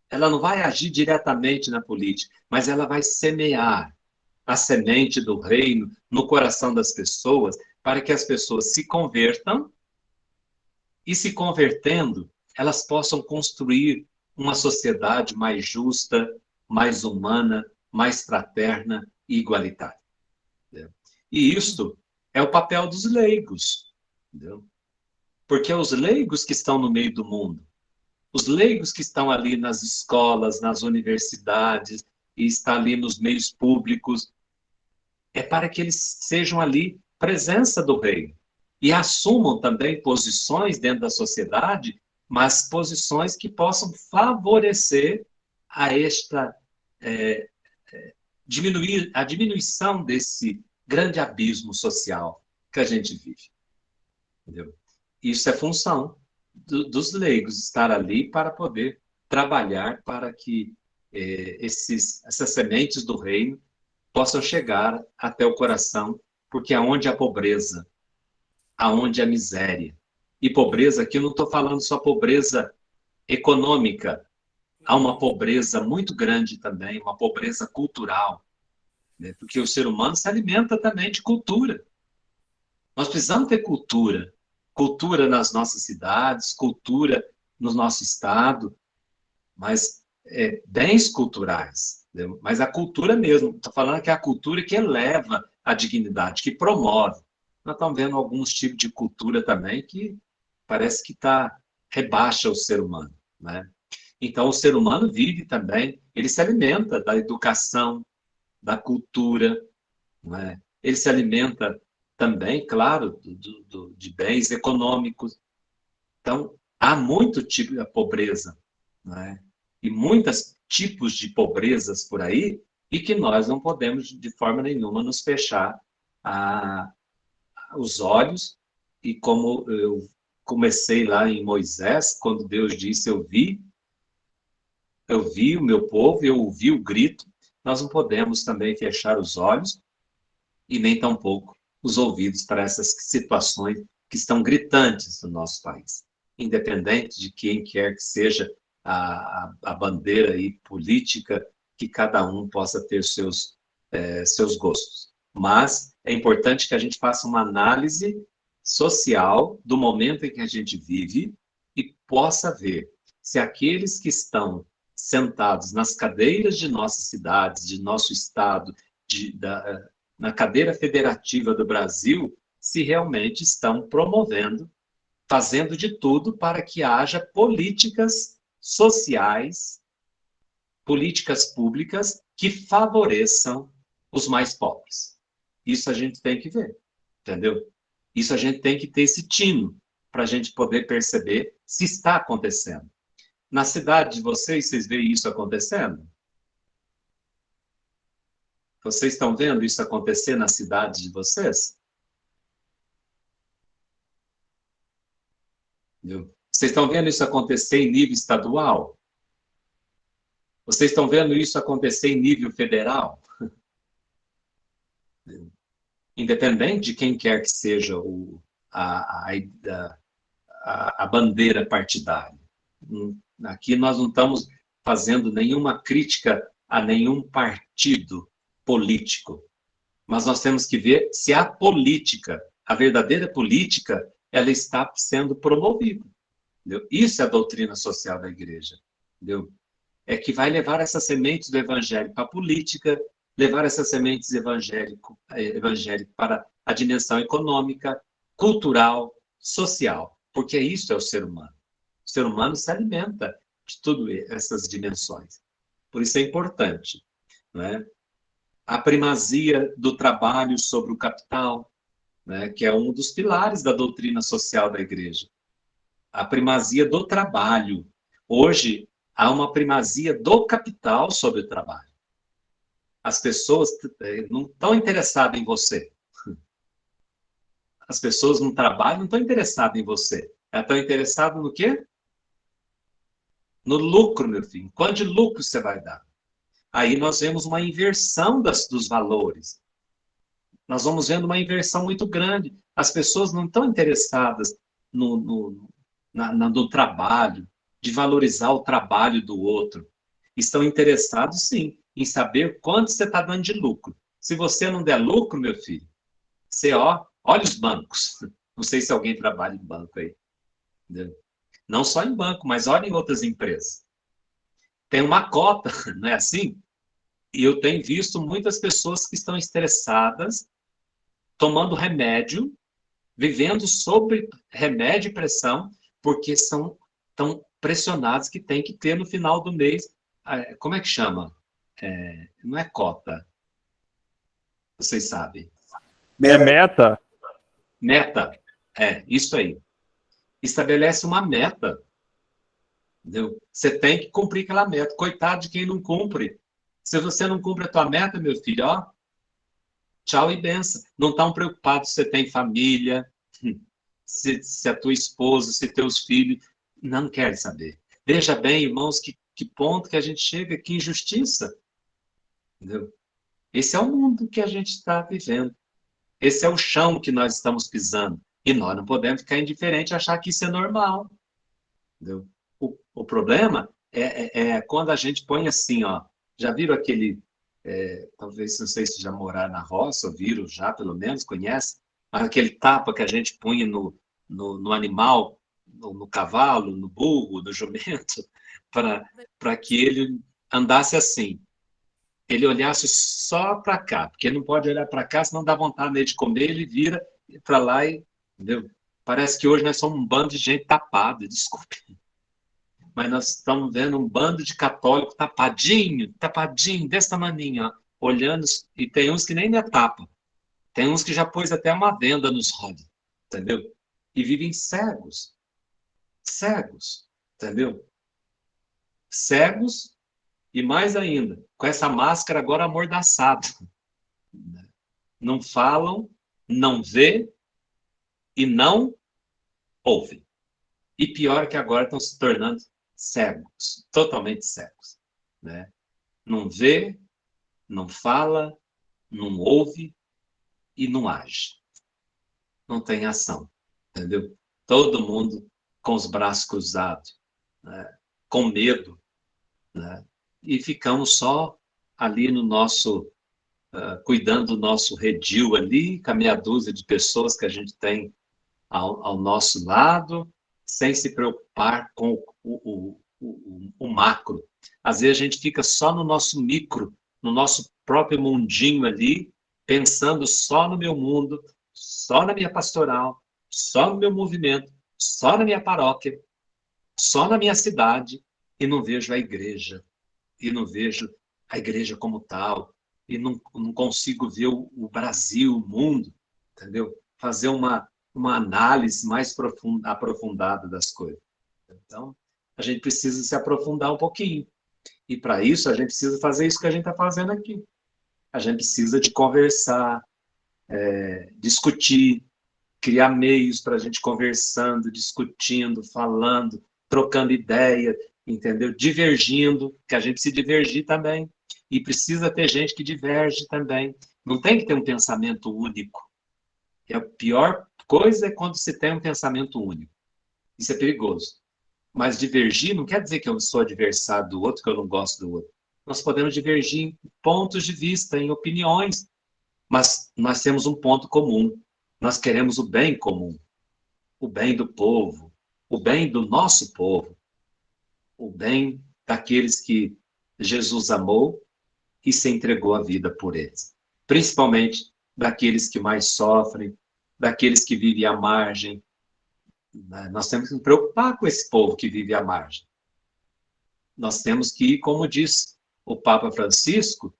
Ela não vai agir diretamente na política, mas ela vai semear a semente do reino no coração das pessoas, para que as pessoas se convertam e, se convertendo, elas possam construir uma sociedade mais justa, mais humana, mais fraterna e igualitária. Entendeu? E isto é o papel dos leigos, entendeu? Porque é os leigos que estão no meio do mundo. Os leigos que estão ali nas escolas, nas universidades, e estão ali nos meios públicos, é para que eles sejam ali presença do reino. E assumam também posições dentro da sociedade, mas posições que possam favorecer a diminuição desse grande abismo social que a gente vive. Entendeu? Isso é função dos leigos, estar ali para poder trabalhar para que essas sementes do reino possam chegar até o coração, porque aonde a pobreza, aonde a miséria, e pobreza aqui eu não estou falando só pobreza econômica, há uma pobreza muito grande também, uma pobreza cultural, né? Porque o ser humano se alimenta também de cultura. Nós precisamos ter cultura. cultura nas nossas cidades, cultura no nosso estado, mas bens culturais, entendeu? Mas a cultura mesmo, estou falando que é a cultura que eleva a dignidade, que promove. Nós estamos vendo alguns tipos de cultura também que parece que rebaixa o ser humano, né? Então, o ser humano vive também, ele se alimenta da educação, da cultura, não é? Ele se alimenta também, claro, de bens econômicos. Então, há muito tipo de pobreza, não é? E muitos tipos de pobrezas por aí, e que nós não podemos, de forma nenhuma, nos fechar os olhos. E como eu comecei lá em Moisés, quando Deus disse, eu vi o meu povo, eu ouvi o grito, nós não podemos também fechar os olhos e nem tampouco os ouvidos para essas situações que estão gritantes no nosso país. Independente de quem quer que seja a bandeira aí política, que cada um possa ter seus gostos. Mas é importante que a gente faça uma análise social do momento em que a gente vive e possa ver se aqueles que estão sentados nas cadeiras de nossas cidades, de nosso estado, na cadeira federativa do Brasil, se realmente estão promovendo, fazendo de tudo para que haja políticas sociais, políticas públicas que favoreçam os mais pobres. Isso a gente tem que ver, entendeu? Isso a gente tem que ter esse tino para a gente poder perceber se está acontecendo. Na cidade de vocês veem isso acontecendo? Vocês estão vendo isso acontecer na cidade de vocês? Vocês estão vendo isso acontecer em nível estadual? Vocês estão vendo isso acontecer em nível federal? Independente de quem quer que seja a bandeira partidária. Aqui nós não estamos fazendo nenhuma crítica a nenhum partido político, mas nós temos que ver se a política, a verdadeira política, ela está sendo promovida. Entendeu? Isso é a doutrina social da igreja. Entendeu? É que vai levar essas sementes do evangelho para a política, levar essas sementes evangélicas para a dimensão econômica, cultural, social, porque isso é o ser humano. O ser humano se alimenta de todas essas dimensões. Por isso é importante, não é? A primazia do trabalho sobre o capital, né, que é um dos pilares da doutrina social da igreja. A primazia do trabalho. Hoje, há uma primazia do capital sobre o trabalho. As pessoas não estão interessadas em você. As pessoas no trabalho não estão interessadas em você. Elas estão interessadas no quê? No lucro, meu filho. Quanto de lucro você vai dar? Aí nós vemos uma inversão dos valores. Nós vamos vendo uma inversão muito grande. As pessoas não estão interessadas no trabalho, de valorizar o trabalho do outro. Estão interessados, sim, em saber quanto você está dando de lucro. Se você não der lucro, meu filho, você, olha os bancos. Não sei se alguém trabalha em banco aí. Entendeu? Não só em banco, mas olha em outras empresas. Tem uma cota, não é assim? E eu tenho visto muitas pessoas que estão estressadas, tomando remédio, vivendo sobre remédio e pressão, porque são tão pressionados que tem que ter no final do mês. Como é que chama? Não é cota. Vocês sabem. É meta. Meta. Isso aí. Estabelece uma meta. Entendeu? Você tem que cumprir aquela meta. Coitado de quem não cumpre. Se você não cumpre a tua meta, meu filho, tchau e benção. Não estão preocupados se você tem família, se a tua esposa, se teus filhos. Não querem saber. Veja bem, irmãos, que ponto que a gente chega, que injustiça. Entendeu? Esse é o mundo que a gente está vivendo. Esse é o chão que nós estamos pisando. E nós não podemos ficar indiferentes e achar que isso é normal. Entendeu? O problema é quando a gente põe assim, já viram aquele, talvez, não sei se já moraram na roça, ou viram já, pelo menos, conhece, aquele tapa que a gente punha no animal, no cavalo, no burro, no jumento, para que ele andasse assim. Ele olhasse só para cá, porque não pode olhar para cá, senão dá vontade dele de comer, ele vira para lá e... Entendeu? Parece que hoje nós somos um bando de gente tapada, desculpe. Mas nós estamos vendo um bando de católico tapadinho, desse tamaninho, ó, olhando, e tem uns que nem me tapam. Tem uns que já pôs até uma venda nos olhos, entendeu? E vivem cegos. Cegos, entendeu? Cegos e mais ainda, com essa máscara agora amordaçada. Não falam, não vê e não ouvem. E pior que agora estão se tornando cegos, totalmente cegos, né? Não vê, não fala, não ouve e não age. Não tem ação, entendeu? Todo mundo com os braços cruzados, né? Com medo, né? E ficamos só ali no nosso, cuidando do nosso redil ali, com a meia dúzia de pessoas que a gente tem ao nosso lado, sem se preocupar com o macro. Às vezes a gente fica só no nosso micro, no nosso próprio mundinho ali, pensando só no meu mundo, só na minha pastoral, só no meu movimento, só na minha paróquia, só na minha cidade, e não vejo a igreja, e não vejo a igreja como tal, e não consigo ver o Brasil, o mundo, entendeu? Fazer uma análise mais aprofundada das coisas. Então, a gente precisa se aprofundar um pouquinho. E para isso, a gente precisa fazer isso que a gente está fazendo aqui. A gente precisa de conversar, discutir, criar meios para a gente conversando, discutindo, falando, trocando ideia, entendeu? Divergindo, que a gente precisa divergir também. E precisa ter gente que diverge também. Não tem que ter um pensamento único. E a pior coisa é quando se tem um pensamento único. Isso é perigoso. Mas divergir não quer dizer que eu sou adversário do outro, que eu não gosto do outro. Nós podemos divergir em pontos de vista, em opiniões, mas nós temos um ponto comum. Nós queremos o bem comum, o bem do povo, o bem do nosso povo, o bem daqueles que Jesus amou e se entregou a vida por eles. Principalmente daqueles que mais sofrem, daqueles que vivem à margem. Nós temos que nos preocupar com esse povo que vive à margem. Nós temos que ir, como diz o Papa Francisco,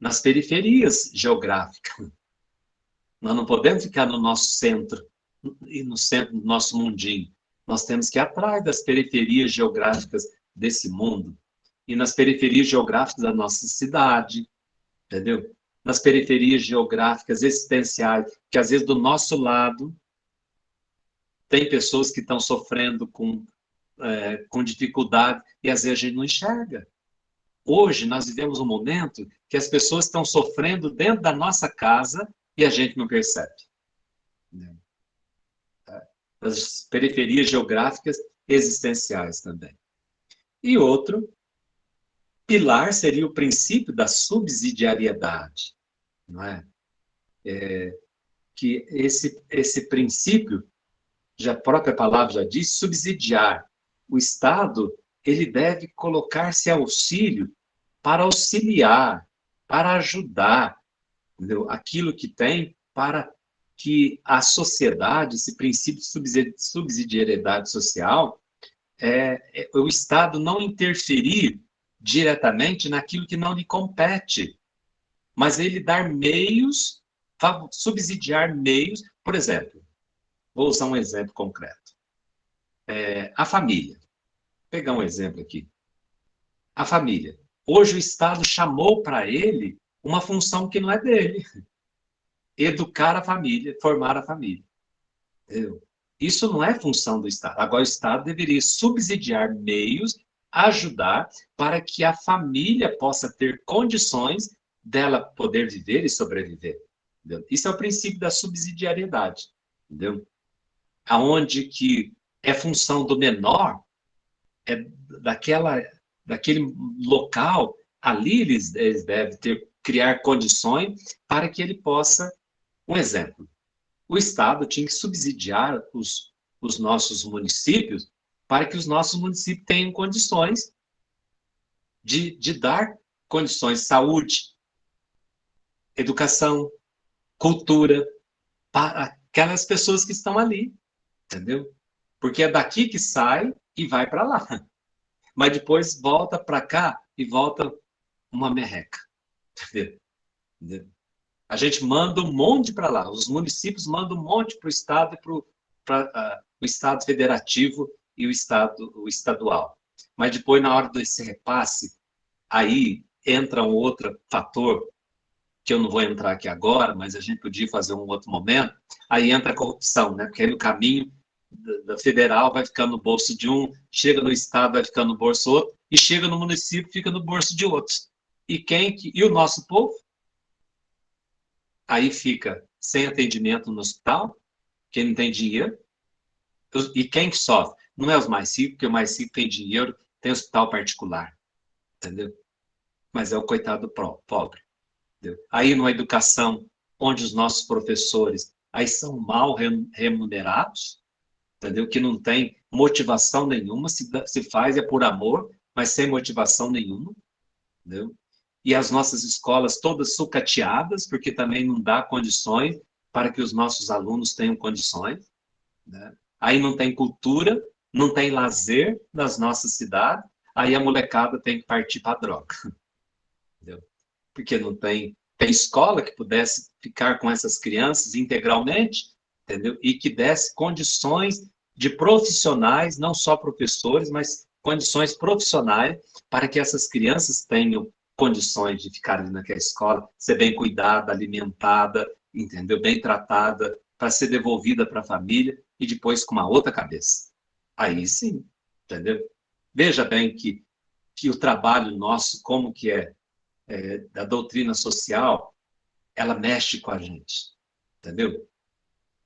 nas periferias geográficas. Nós não podemos ficar no nosso centro, e no centro do nosso mundinho. Nós temos que ir atrás das periferias geográficas desse mundo, e nas periferias geográficas da nossa cidade, entendeu? Nas periferias geográficas existenciais, que às vezes do nosso lado tem pessoas que estão sofrendo com dificuldade, e às vezes a gente não enxerga. Hoje nós vivemos um momento que as pessoas estão sofrendo dentro da nossa casa e a gente não percebe. As periferias geográficas existenciais também. E outro pilar seria o princípio da subsidiariedade, não é? Que esse princípio, já a própria palavra já diz, subsidiar. O Estado, ele deve colocar-se auxílio para auxiliar, para ajudar, entendeu? Aquilo que tem, para que a sociedade, esse princípio de subsidiariedade social, o Estado não interferir diretamente naquilo que não lhe compete, mas ele dar meios, subsidiar meios. Por exemplo, vou usar um exemplo concreto. A família. Vou pegar um exemplo aqui. A família. Hoje o Estado chamou para ele uma função que não é dele. Educar a família, formar a família. Entendeu? Isso não é função do Estado. Agora o Estado deveria subsidiar meios, ajudar para que a família possa ter condições dela poder viver e sobreviver. Entendeu? Isso é o princípio da subsidiariedade. Entendeu? Aonde que é função do menor, daquele local, ali eles devem criar condições para que ele possa... Um exemplo, o Estado tinha que subsidiar os os nossos municípios para que os nossos municípios tenham condições de dar condições de saúde, educação, cultura para aquelas pessoas que estão ali, entendeu? Porque é daqui que sai e vai para lá. Mas depois volta para cá e volta uma merreca. Entendeu? A gente manda um monte para lá. Os municípios mandam um monte para o Estado e para o Estado federativo e o estadual. Mas depois, na hora desse repasse, aí entra um outro fator, que eu não vou entrar aqui agora, mas a gente podia fazer um outro momento, aí entra a corrupção, né? Porque aí no caminho da federal vai ficando no bolso de um, chega no estado vai ficando no bolso do outro, e chega no município fica no bolso de outros. E o nosso povo? Aí fica sem atendimento no hospital, quem não tem dinheiro, e quem que sofre? Não é os mais ricos, porque o mais rico tem dinheiro, tem hospital particular, entendeu? Mas é o coitado pobre. Entendeu? Aí numa educação onde os nossos professores aí são mal remunerados, entendeu? Que não tem motivação nenhuma, se faz é por amor, mas sem motivação nenhuma, entendeu? E as nossas escolas todas sucateadas, porque também não dá condições para que os nossos alunos tenham condições, né? Aí não tem cultura, não tem lazer nas nossas cidades, aí a molecada tem que partir para a droga, entendeu? Porque não tem escola que pudesse ficar com essas crianças integralmente, entendeu? E que desse condições de profissionais, não só professores, mas condições profissionais para que essas crianças tenham condições de ficar ali naquela escola, ser bem cuidada, alimentada, entendeu? Bem tratada, para ser devolvida para a família e depois com uma outra cabeça. Aí sim, entendeu? Veja bem que o trabalho nosso, como que da doutrina social, ela mexe com a gente, entendeu?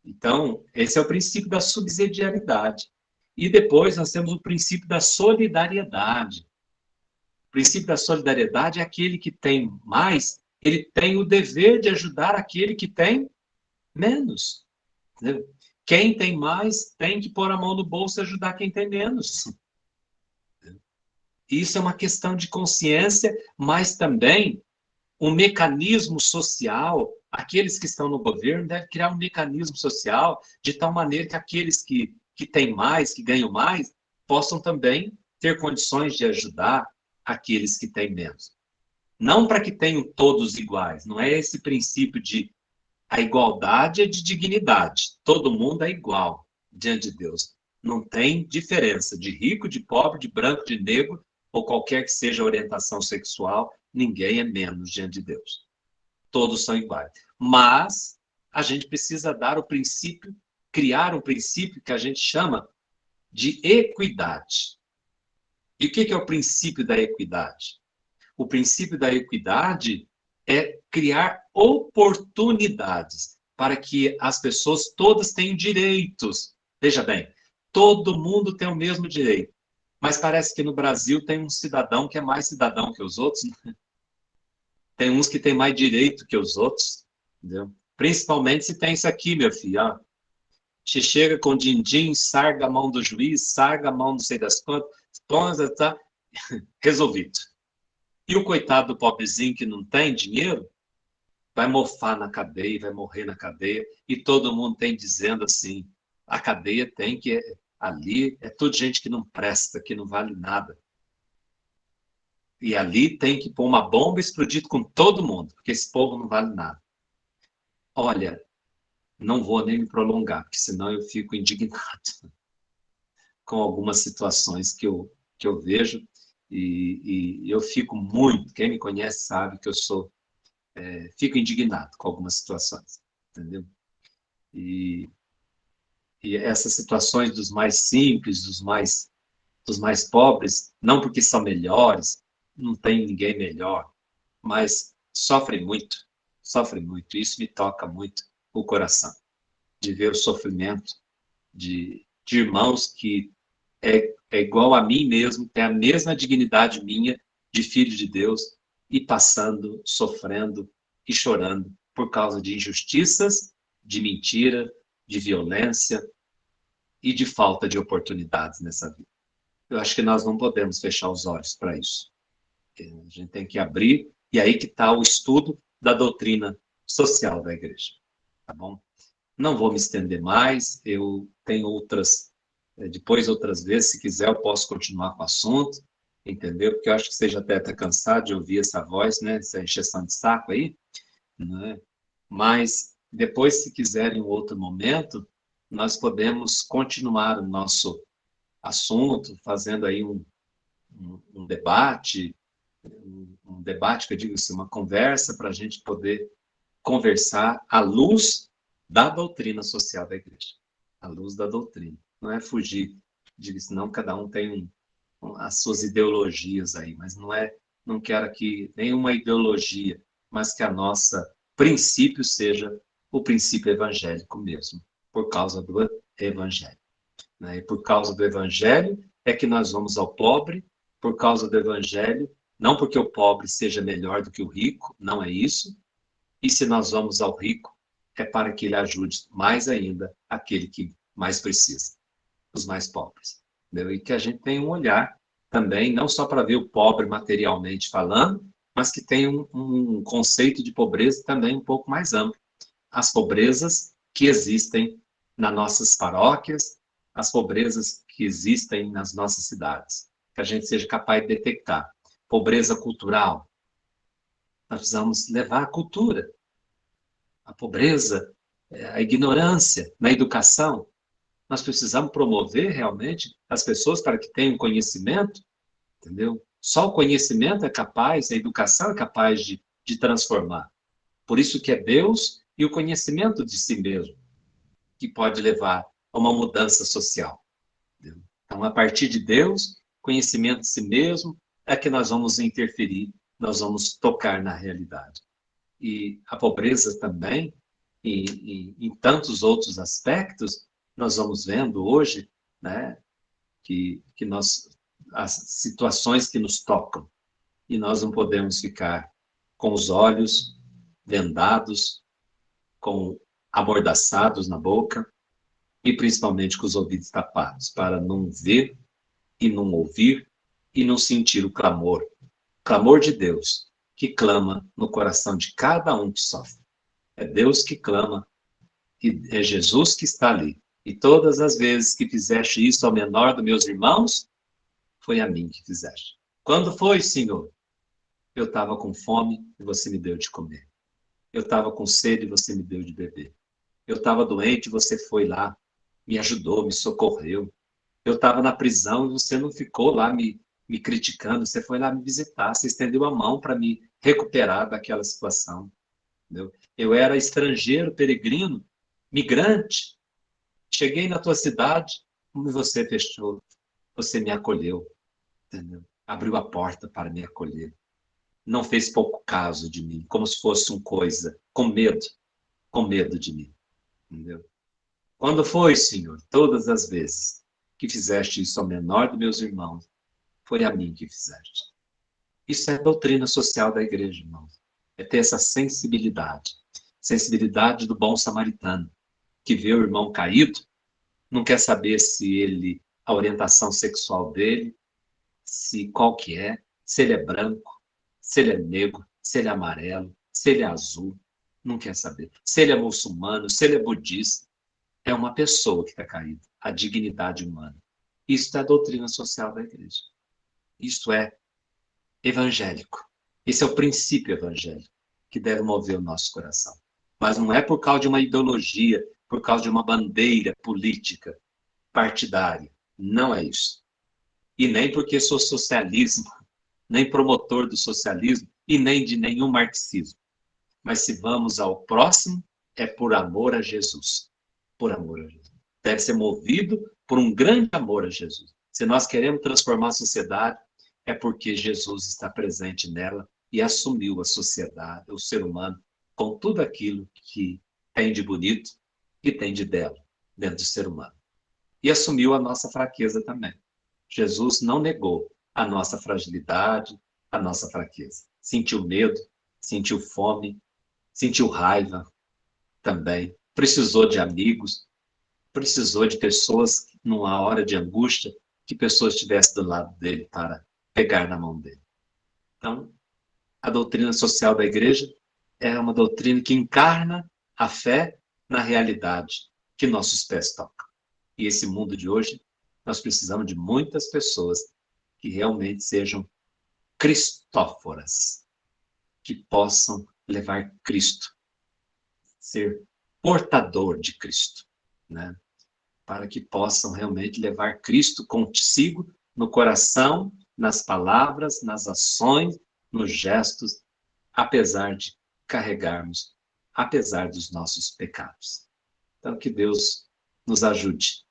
Então, esse é o princípio da subsidiariedade. E depois nós temos o princípio da solidariedade. O princípio da solidariedade é aquele que tem mais, ele tem o dever de ajudar aquele que tem menos. Entendeu? Quem tem mais tem que pôr a mão no bolso e ajudar quem tem menos. Isso é uma questão de consciência, mas também um mecanismo social. Aqueles que estão no governo devem criar um mecanismo social de tal maneira que aqueles que têm mais, que ganham mais, possam também ter condições de ajudar aqueles que têm menos. Não para que tenham todos iguais, não é esse princípio de a igualdade é de dignidade. Todo mundo é igual diante de Deus. Não tem diferença de rico, de pobre, de branco, de negro, ou qualquer que seja a orientação sexual, ninguém é menos diante de Deus. Todos são iguais. Mas a gente precisa dar o princípio, criar um princípio que a gente chama de equidade. E o que é o princípio da equidade? O princípio da equidade é criar oportunidades para que as pessoas todas tenham direitos. Veja bem, todo mundo tem o mesmo direito. Mas parece que no Brasil tem um cidadão que é mais cidadão que os outros, né? Tem uns que têm mais direito que os outros, entendeu? Principalmente se tem isso aqui, meu filho, ó. Você chega com din-din, sarga a mão do juiz, sarga a mão não sei das quantas, tá resolvido. E o coitado do pobrezinho que não tem dinheiro, vai mofar na cadeia, vai morrer na cadeia, e todo mundo tem dizendo assim, a cadeia tem que... Ali é tudo gente que não presta, que não vale nada. E ali tem que pôr uma bomba e explodir com todo mundo, porque esse povo não vale nada. Olha, não vou nem me prolongar, porque senão eu fico indignado com algumas situações que eu vejo, e eu fico muito, quem me conhece sabe que eu fico indignado com algumas situações, entendeu? E essas situações dos mais simples, dos mais pobres, não porque são melhores, não tem ninguém melhor, mas sofrem muito. Isso me toca muito o coração, de ver o sofrimento de irmãos que é igual a mim mesmo, tem a mesma dignidade minha de filho de Deus, e passando, sofrendo e chorando por causa de injustiças, de mentira, de violência e de falta de oportunidades nessa vida. Eu acho que nós não podemos fechar os olhos para isso. A gente tem que abrir, e aí que está o estudo da doutrina social da igreja. Tá bom? Não vou me estender mais, eu tenho depois outras vezes, se quiser, eu posso continuar com o assunto, entendeu? Porque eu acho que você já deve estar cansado de ouvir essa voz, né? Essa encheção de saco aí, né? Mas depois, se quiserem um outro momento, nós podemos continuar o nosso assunto, fazendo aí um debate, um debate que eu digo assim, uma conversa para a gente poder conversar à luz da doutrina social da igreja, à luz da doutrina. Não é fugir de senão cada um tem as suas ideologias aí, mas não quero aqui nenhuma ideologia, mas que a nossa princípio seja o princípio evangélico mesmo, por causa do evangelho. Né? E por causa do evangelho é que nós vamos ao pobre, por causa do evangelho, não porque o pobre seja melhor do que o rico, não é isso, e se nós vamos ao rico, é para que ele ajude mais ainda aquele que mais precisa, os mais pobres. Entendeu? E que a gente tenha um olhar também, não só para ver o pobre materialmente falando, mas que tenha um conceito de pobreza também um pouco mais amplo. As pobrezas que existem nas nossas paróquias, as pobrezas que existem nas nossas cidades, que a gente seja capaz de detectar. Pobreza cultural, nós precisamos levar a cultura. A pobreza, a ignorância na educação, nós precisamos promover realmente as pessoas para que tenham conhecimento, entendeu? Só o conhecimento é capaz, a educação é capaz de transformar. Por isso que é Deus e o conhecimento de si mesmo que pode levar a uma mudança social. Entendeu? Então, a partir de Deus, conhecimento de si mesmo, é que nós vamos interferir, nós vamos tocar na realidade. E a pobreza também, e em tantos outros aspectos, nós vamos vendo hoje, né, as situações que nos tocam, e nós não podemos ficar com os olhos vendados, amordaçados na boca, e principalmente com os ouvidos tapados, para não ver e não ouvir e não sentir o clamor de Deus, que clama no coração de cada um que sofre. É Deus que clama, e é Jesus que está ali. E todas as vezes que fizeste isso ao menor dos meus irmãos, foi a mim que fizeste. Quando foi, Senhor? Eu estava com fome e você me deu de comer. Eu estava com sede e você me deu de beber. Eu estava doente e você foi lá, me ajudou, me socorreu. Eu estava na prisão e você não ficou lá me criticando, você foi lá me visitar, você estendeu a mão para me recuperar daquela situação. Entendeu? Eu era estrangeiro, peregrino, migrante. Cheguei na tua cidade e você fechou, você me acolheu. Entendeu? Abriu a porta para me acolher. Não fez pouco caso de mim, como se fosse uma coisa, com medo de mim. Entendeu? Quando foi, Senhor, todas as vezes que fizeste isso ao menor dos meus irmãos, foi a mim que fizeste. Isso é a doutrina social da igreja, irmãos. É ter essa sensibilidade do bom samaritano, que vê o irmão caído, não quer saber se a orientação sexual dele, qual que é, se ele é branco, se ele é negro, se ele é amarelo, se ele é azul, não quer saber. Se ele é muçulmano, se ele é budista, é uma pessoa que está caída, a dignidade humana. Isso é a doutrina social da igreja. Isto é evangélico. Esse é o princípio evangélico que deve mover o nosso coração. Mas não é por causa de uma ideologia, por causa de uma bandeira política partidária. Não é isso. E nem porque sou socialismo, nem promotor do socialismo e nem de nenhum marxismo. Mas se vamos ao próximo, é por amor a Jesus. Por amor a Jesus. Deve ser movido por um grande amor a Jesus. Se nós queremos transformar a sociedade, é porque Jesus está presente nela e assumiu a sociedade, o ser humano, com tudo aquilo que tem de bonito e tem de belo dentro do ser humano. E assumiu a nossa fraqueza também. Jesus não negou a nossa fragilidade, a nossa fraqueza. Sentiu medo, sentiu fome, sentiu raiva também. Precisou de amigos, precisou de pessoas, numa hora de angústia, que pessoas estivessem do lado dele para pegar na mão dele. Então, a doutrina social da igreja é uma doutrina que encarna a fé na realidade que nossos pés tocam. E esse mundo de hoje, nós precisamos de muitas pessoas que realmente sejam cristóforas, que possam levar Cristo, ser portador de Cristo, né? Para que possam realmente levar Cristo consigo no coração, nas palavras, nas ações, nos gestos, apesar de carregarmos, apesar dos nossos pecados. Então, que Deus nos ajude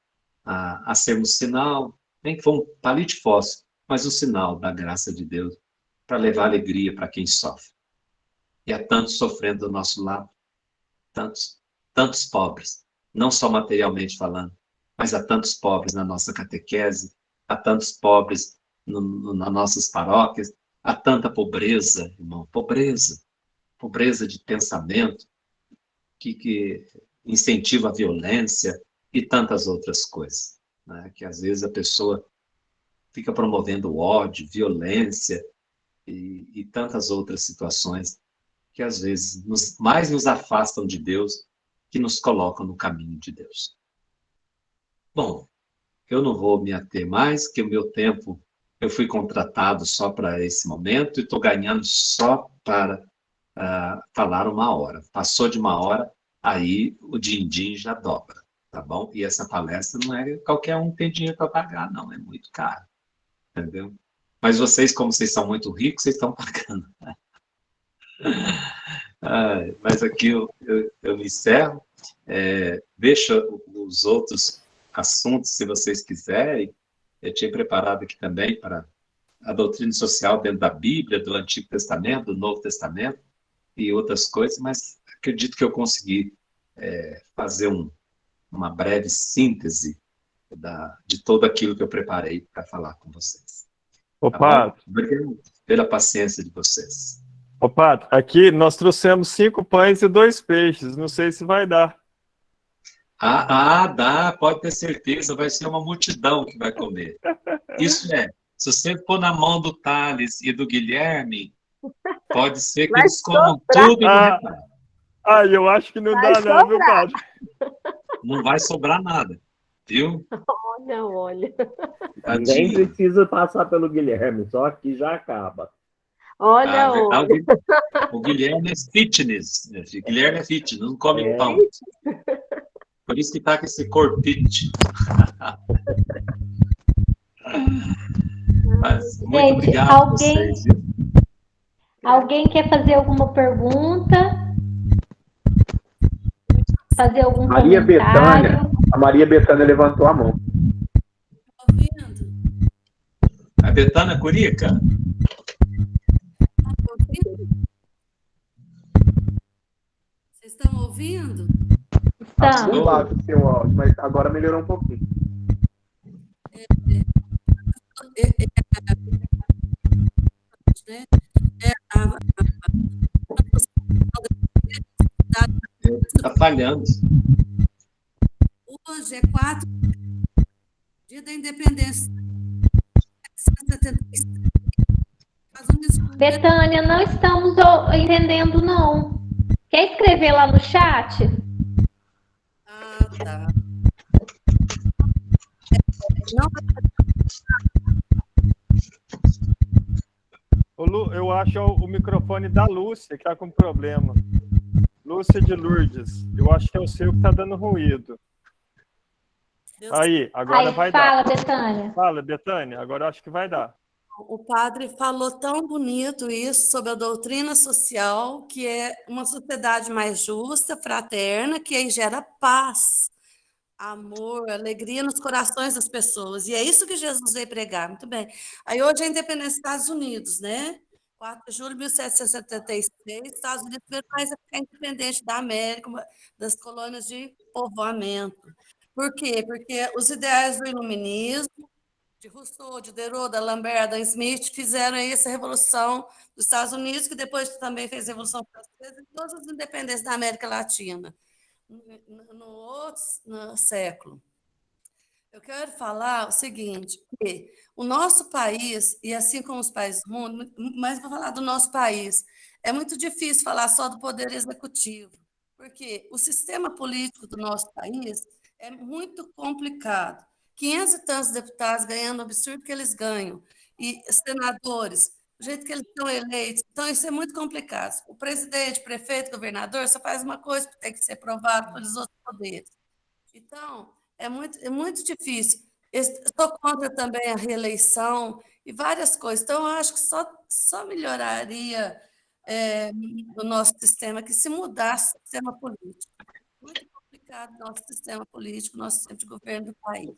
a sermos sinal, nem que for um palito de fósforo, mas um sinal da graça de Deus, para levar alegria para quem sofre. E há tantos sofrendo do nosso lado, tantos pobres, não só materialmente falando, mas há tantos pobres na nossa catequese, há tantos pobres nas nossas paróquias, há tanta pobreza, irmão, pobreza de pensamento, que incentiva a violência e tantas outras coisas, né? Que às vezes a pessoa fica promovendo ódio, violência e tantas outras situações que às vezes mais nos afastam de Deus que nos colocam no caminho de Deus. Bom, eu não vou me ater mais, que o meu tempo, eu fui contratado só para esse momento e estou ganhando só para falar 1 hora. Passou de 1 hora, aí o din-din já dobra, tá bom? E essa palestra não é qualquer um que tem dinheiro para pagar, não, é muito caro, entendeu? Mas vocês, como vocês são muito ricos, vocês estão pagando. Mas aqui eu me encerro, deixa os outros assuntos, se vocês quiserem. Eu tinha preparado aqui também para a doutrina social dentro da Bíblia, do Antigo Testamento, do Novo Testamento e outras coisas, mas acredito que eu consegui fazer uma breve síntese de tudo aquilo que eu preparei para falar com vocês. Ô, Tá Padre. Obrigado pela paciência de vocês. Ô, Padre, aqui nós trouxemos 5 pães e 2 peixes. Não sei se vai dar. Dá, pode ter certeza, vai ser uma multidão que vai comer. Isso se você pôr na mão do Thales e do Guilherme, pode ser que eles comam tudo e não reparem. Eu acho que não dá não, viu, Padre? Não vai sobrar nada, viu? Olha. Nem precisa passar pelo Guilherme, só que já acaba. Olha. O Guilherme é fitness. O Guilherme é fitness, não come pão. Por isso que tá com esse corpite. Mas muito Gente, obrigado a vocês. Alguém quer fazer alguma pergunta? Fazer algum comentário? A Maria Bethânia levantou a mão. A Betânia Curica? Vocês estão ouvindo? Estamos. Lá do seu áudio, mas agora melhorou um pouquinho. Está falhando. Hoje é 4 dia da independência. Betânia, não estamos entendendo, não. Quer escrever lá no chat? Tá. Ô, Lu, eu acho o microfone da Lúcia que está com problema. Lúcia de Lourdes. Eu acho que é o seu que está dando ruído. Aí, agora vai dar. Fala, Betânia. Fala, Betânia. Agora eu acho que vai dar. O padre falou tão bonito isso sobre a doutrina social, que é uma sociedade mais justa, fraterna, que aí gera paz, amor, alegria nos corações das pessoas. E é isso que Jesus veio pregar. Muito bem. Aí hoje é a independência dos Estados Unidos, né? 4 de julho de 1776, Estados Unidos veio mais a ficar independente da América, das colônias de povoamento. Por quê? Porque os ideais do iluminismo, de Rousseau, de Diderot, da Lambert, Adam Smith, fizeram aí essa revolução dos Estados Unidos, que depois também fez a Revolução Francesa e todas as independências da América Latina. no outro século. Eu quero falar o seguinte, que o nosso país, e assim como os países do mundo, mas vou falar do nosso país, é muito difícil falar só do poder executivo, porque o sistema político do nosso país é muito complicado. 500 e tantos deputados ganhando o absurdo que eles ganham, e senadores, do jeito que eles são eleitos, então isso é muito complicado. O presidente, prefeito, governador só faz uma coisa, que tem que ser aprovado pelos outros poderes. Então, é muito difícil. Estou contra também a reeleição e várias coisas. Então, eu acho que só melhoraria o nosso sistema que se mudasse o sistema político. Muito complicado o nosso sistema político, nosso sistema de governo do país.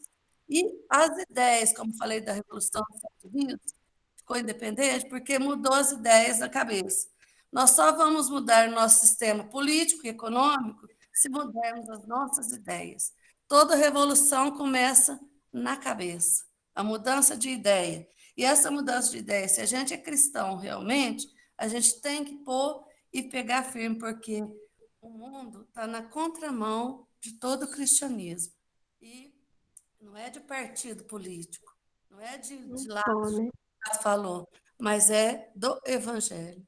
E as ideias, como falei da Revolução dos Estados Unidos, ficou independente porque mudou as ideias na cabeça. Nós só vamos mudar o nosso sistema político e econômico se mudarmos as nossas ideias. Toda revolução começa na cabeça, a mudança de ideia. E essa mudança de ideia, se a gente é cristão realmente, a gente tem que pôr e pegar firme, porque o mundo está na contramão de todo o cristianismo. E não é de partido político, não é de lado, né? falou, mas é do evangelho,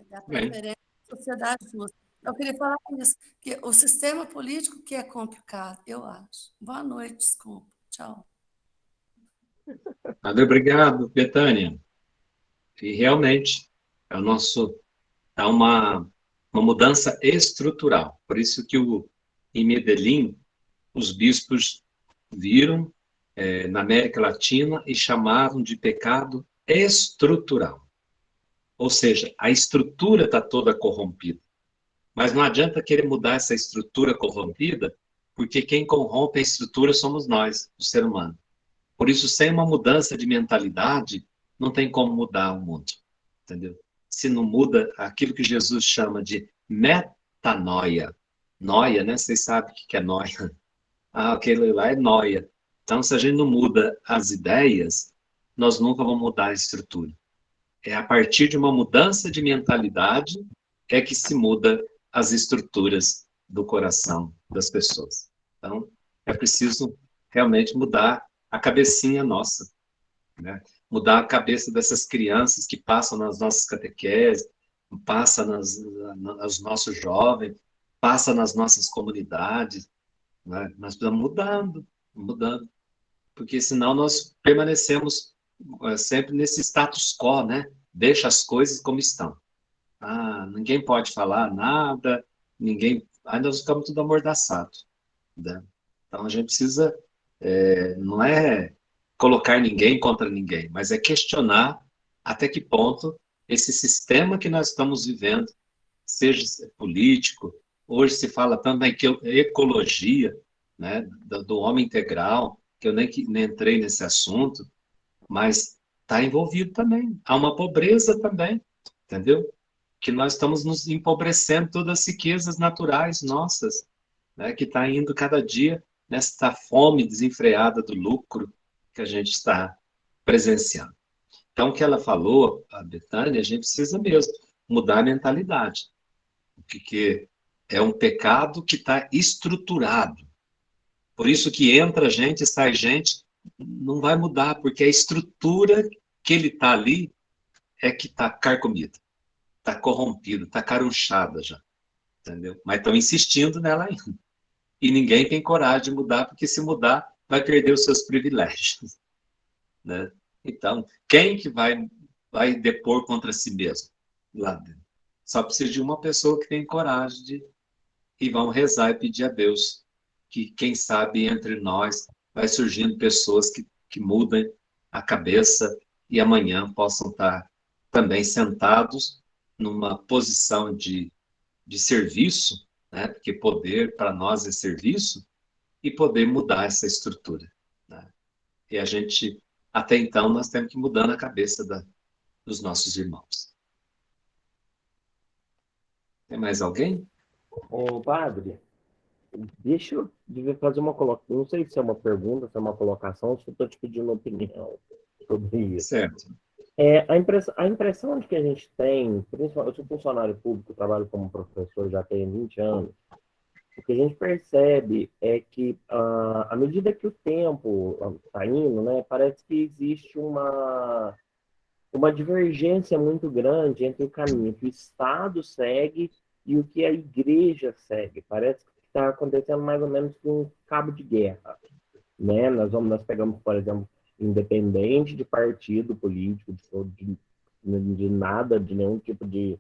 da preferência da sociedade justa. Eu queria falar isso, que o sistema político que é complicado, eu acho. Boa noite, desculpa. Tchau. Obrigado, Betânia. E realmente é uma mudança estrutural. Por isso que em Medellín os bispos viram na América Latina e chamavam de pecado estrutural. Ou seja, a estrutura está toda corrompida. Mas não adianta querer mudar essa estrutura corrompida, porque quem corrompe a estrutura somos nós, o ser humano. Por isso, sem uma mudança de mentalidade, não tem como mudar o mundo, entendeu? Se não muda aquilo que Jesus chama de metanoia. Noia, né? Vocês sabem o que é noia. Aquele lá é noia. Então, se a gente não muda as ideias, nós nunca vamos mudar a estrutura. É a partir de uma mudança de mentalidade é que se muda as estruturas do coração das pessoas. Então, é preciso realmente mudar a cabecinha nossa, né? Mudar a cabeça dessas crianças que passam nas nossas catequeses, passa nos nossos jovens, passa nas nossas comunidades, né? Nós precisamos mudando, porque senão nós permanecemos sempre nesse status quo, né? Deixa as coisas como estão. Ninguém pode falar nada, ainda nós ficamos tudo amordaçado, né? Então a gente precisa, não é colocar ninguém contra ninguém, mas é questionar até que ponto esse sistema que nós estamos vivendo, seja político, hoje se fala tanto da ecologia, né, do homem integral, que eu nem entrei nesse assunto, mas está envolvido também. Há uma pobreza também, entendeu? Que nós estamos nos empobrecendo todas as riquezas naturais nossas, né, que está indo cada dia nessa fome desenfreada do lucro que a gente está presenciando. Então, o que ela falou, a Betânia, a gente precisa mesmo mudar a mentalidade, porque é um pecado que está estruturado. Por isso que entra gente, sai gente, não vai mudar, porque a estrutura que ele está ali é que está carcomida, está corrompida, está carunchada já, entendeu? Mas estão insistindo nela ainda. E ninguém tem coragem de mudar, porque se mudar, vai perder os seus privilégios, né? Então, quem que vai depor contra si mesmo lá dentro? Só precisa de uma pessoa que tem coragem e vão rezar e pedir a Deus que, quem sabe, entre nós vai surgindo pessoas que mudem a cabeça e amanhã possam estar também sentados numa posição de serviço, né? Porque poder para nós é serviço, e poder mudar essa estrutura, né? E a gente, até então, nós temos que mudar na cabeça dos nossos irmãos. Tem mais alguém? Ô, padre, deixa eu fazer uma colocação. Não sei se é uma pergunta, se é uma colocação, se eu estou te pedindo uma opinião sobre isso. Certo. A impressão de que a gente tem, principalmente eu sou funcionário público, trabalho como professor já tem 20 anos, que a gente percebe é que, à medida que o tempo está indo, né, parece que existe uma divergência muito grande entre o caminho que o Estado segue e o que a igreja segue. Parece que está acontecendo mais ou menos com um cabo de guerra, né? Nós pegamos, por exemplo, independente de partido político, de nada, de nenhum tipo de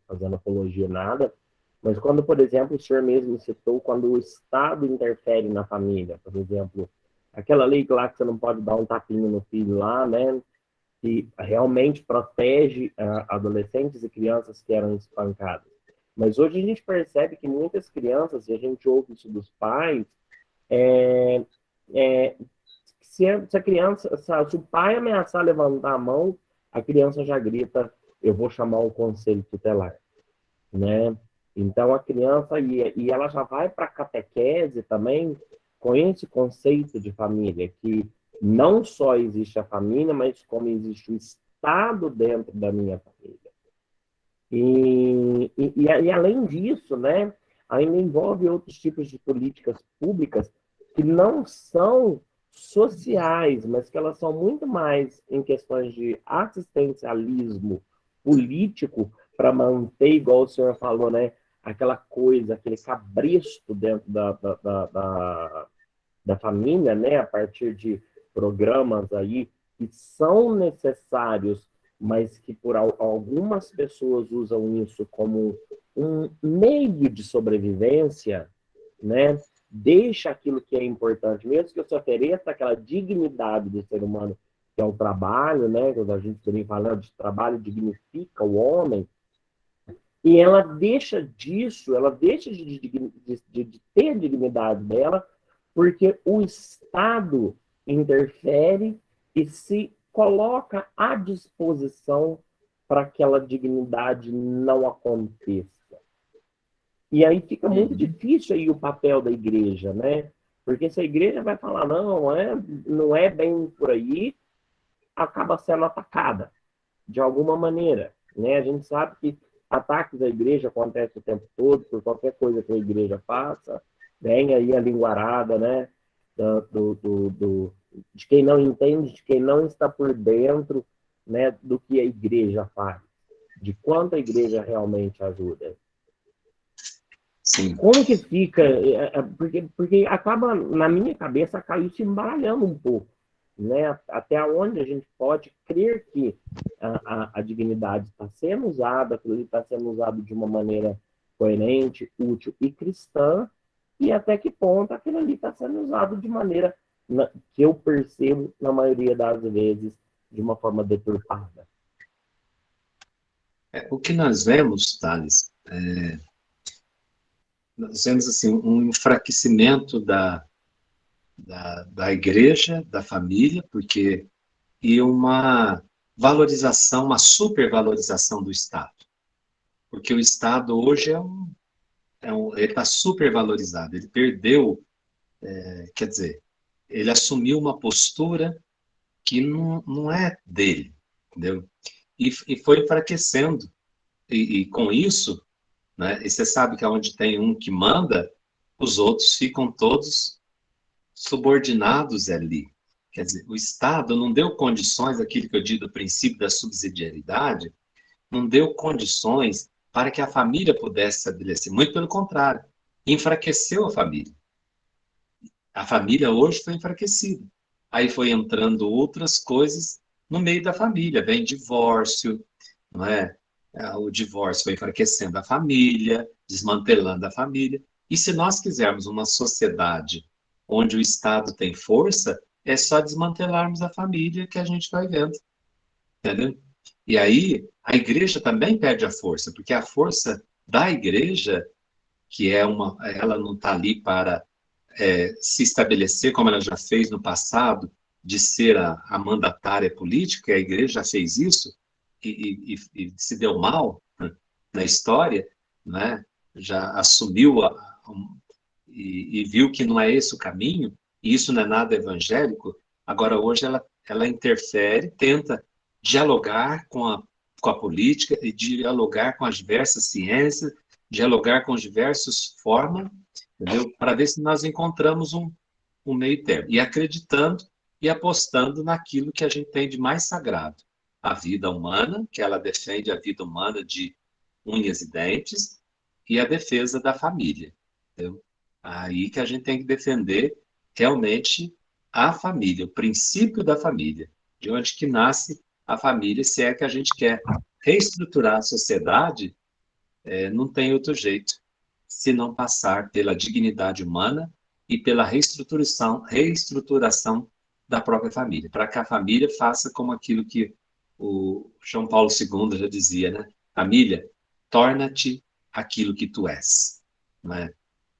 fazendo apologia, nada, mas quando, por exemplo, o senhor mesmo citou, quando o Estado interfere na família, por exemplo, aquela lei lá que você não pode dar um tapinha no filho lá, né? Que realmente protege adolescentes e crianças que eram espancadas. Mas hoje a gente percebe que muitas crianças, e a gente ouve isso dos pais, se a criança, se o pai ameaçar levantar a mão, a criança já grita, eu vou chamar o conselho tutelar, né? Então a criança, e ela já vai para a catequese também com esse conceito de família, que não só existe a família, mas como existe o Estado dentro da minha família. E além disso, né, ainda envolve outros tipos de políticas públicas que não são sociais, mas que elas são muito mais em questões de assistencialismo político para manter, igual o senhor falou, né, aquela coisa, aquele cabresto dentro da família, né, a partir de programas aí que são necessários, mas que por algumas pessoas usam isso como um meio de sobrevivência, né? Deixa aquilo que é importante, mesmo que você ofereça aquela dignidade do ser humano, que é o trabalho, né? Quando a gente vem falando de trabalho, dignifica o homem, e ela deixa disso, ela deixa de ter a dignidade dela, porque o Estado interfere e se coloca à disposição para que aquela dignidade não aconteça. E aí fica muito difícil aí o papel da igreja, né? Porque se a igreja vai falar, não é bem por aí, acaba sendo atacada de alguma maneira, né? A gente sabe que ataques à igreja acontecem o tempo todo, por qualquer coisa que a igreja faça, vem aí a linguarada, né? De quem não entende, de quem não está por dentro, né, do que a igreja faz, de quanto a igreja realmente ajuda. Sim. Como que fica? Porque acaba, na minha cabeça, caiu se embaralhando um pouco, né? Até onde a gente pode crer que a dignidade está sendo usada, aquilo está sendo usado de uma maneira coerente, útil e cristã, e até que ponto aquilo ali está sendo usado de maneira que eu percebo, na maioria das vezes, de uma forma deturpada. O que nós vemos, Thales, nós vemos assim, um enfraquecimento da igreja, da família, e uma valorização, uma supervalorização do Estado. Porque o Estado hoje ele está supervalorizado, ele perdeu, quer dizer, ele assumiu uma postura que não é dele, entendeu? E foi enfraquecendo. E com isso, né, e você sabe que onde tem um que manda, os outros ficam todos subordinados ali. Quer dizer, o Estado não deu condições, aquilo que eu digo do princípio da subsidiariedade, não deu condições para que a família pudesse se estabelecer. Muito pelo contrário, enfraqueceu a família. A família hoje foi enfraquecida. Aí foi entrando outras coisas no meio da família. Vem divórcio, não é? O divórcio foi enfraquecendo a família, desmantelando a família. E se nós quisermos uma sociedade onde o Estado tem força, é só desmantelarmos a família que a gente vai vendo. Entendeu? E aí a igreja também perde a força, porque a força da igreja, que ela não está ali para se estabelecer, como ela já fez no passado, de ser a mandatária política, a igreja já fez isso e se deu mal, né, na história, né, já assumiu e viu que não é esse o caminho, e isso não é nada evangélico. Agora, hoje, ela interfere, tenta dialogar com a política e dialogar com as diversas ciências, dialogar com diversas formas, entendeu? Para ver se nós encontramos um meio termo. E acreditando e apostando naquilo que a gente tem de mais sagrado. A vida humana, que ela defende a vida humana de unhas e dentes, e a defesa da família. Entendeu? Aí que a gente tem que defender realmente a família, o princípio da família, de onde que nasce a família, se é que a gente quer reestruturar a sociedade, não tem outro jeito, se não passar pela dignidade humana e pela reestruturação da própria família, para que a família faça como aquilo que o João Paulo II já dizia, né? Família, torna-te aquilo que tu és. Né?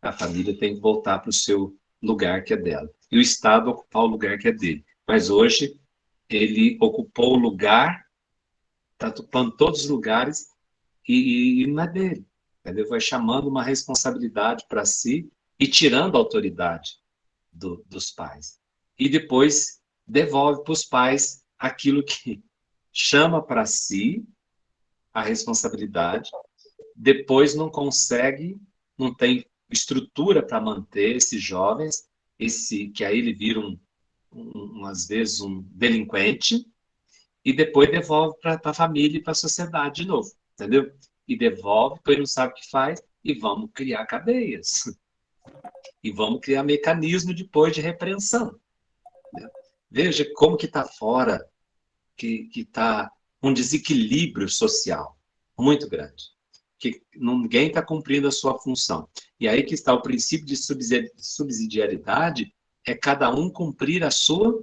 A família tem que voltar para o seu lugar que é dela. E o Estado ocupar o lugar que é dele. Mas hoje, ele ocupou o lugar, está ocupando todos os lugares e não é dele. Entendeu? Vai chamando uma responsabilidade para si e tirando a autoridade dos pais. E depois devolve para os pais aquilo que chama para si a responsabilidade, depois não consegue, não tem estrutura para manter esses jovens, que aí ele vira às vezes um delinquente, e depois devolve para a família e para a sociedade de novo, entendeu? E devolve, depois não sabe o que faz, e vamos criar cadeias. E vamos criar mecanismo depois de repreensão. Entendeu? Veja como que está fora, que está um desequilíbrio social muito grande. Que ninguém está cumprindo a sua função. E aí que está o princípio de subsidiariedade, é cada um cumprir a sua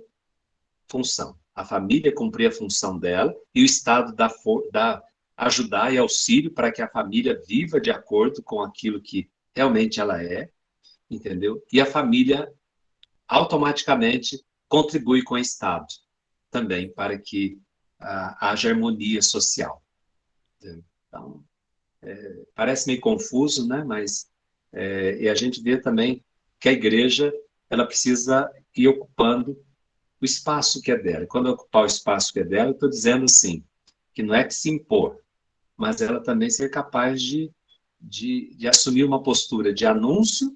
função. A família cumprir a função dela e o Estado dá ajudar e auxílio para que a família viva de acordo com aquilo que realmente ela é, entendeu? E a família automaticamente contribui com o Estado também para que haja harmonia social. Então, parece meio confuso, né? Mas e a gente vê também que a igreja ela precisa ir ocupando o espaço que é dela. E quando ocupar o espaço que é dela, eu estou dizendo assim, que não é que se impor, mas ela também ser capaz de assumir uma postura de anúncio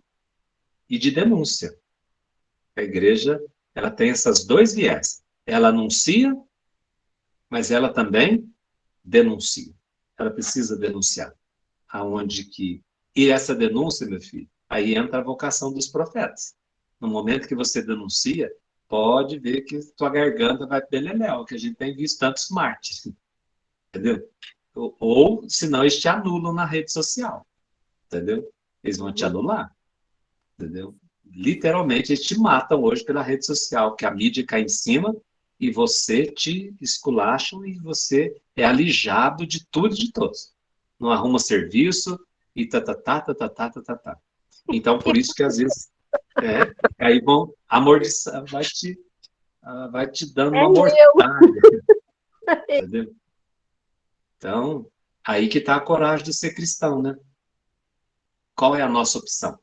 e de denúncia. A igreja ela tem esses dois viés. Ela anuncia, mas ela também denuncia. Ela precisa denunciar. E essa denúncia, meu filho, aí entra a vocação dos profetas. No momento que você denuncia, pode ver que tua garganta vai beleléu, que a gente tem visto tantos mártires. Entendeu? Ou, senão, eles te anulam na rede social. Entendeu? Eles vão te anular. Entendeu? Literalmente, eles te matam hoje pela rede social, que a mídia cai em cima e você te esculacham e você é alijado de tudo e de todos. Não arruma serviço e tá. Então, por isso que às vezes aí vão amortiçar, vai te dando uma mortalha. Entendeu? Então, aí que está a coragem de ser cristão, né? Qual é a nossa opção?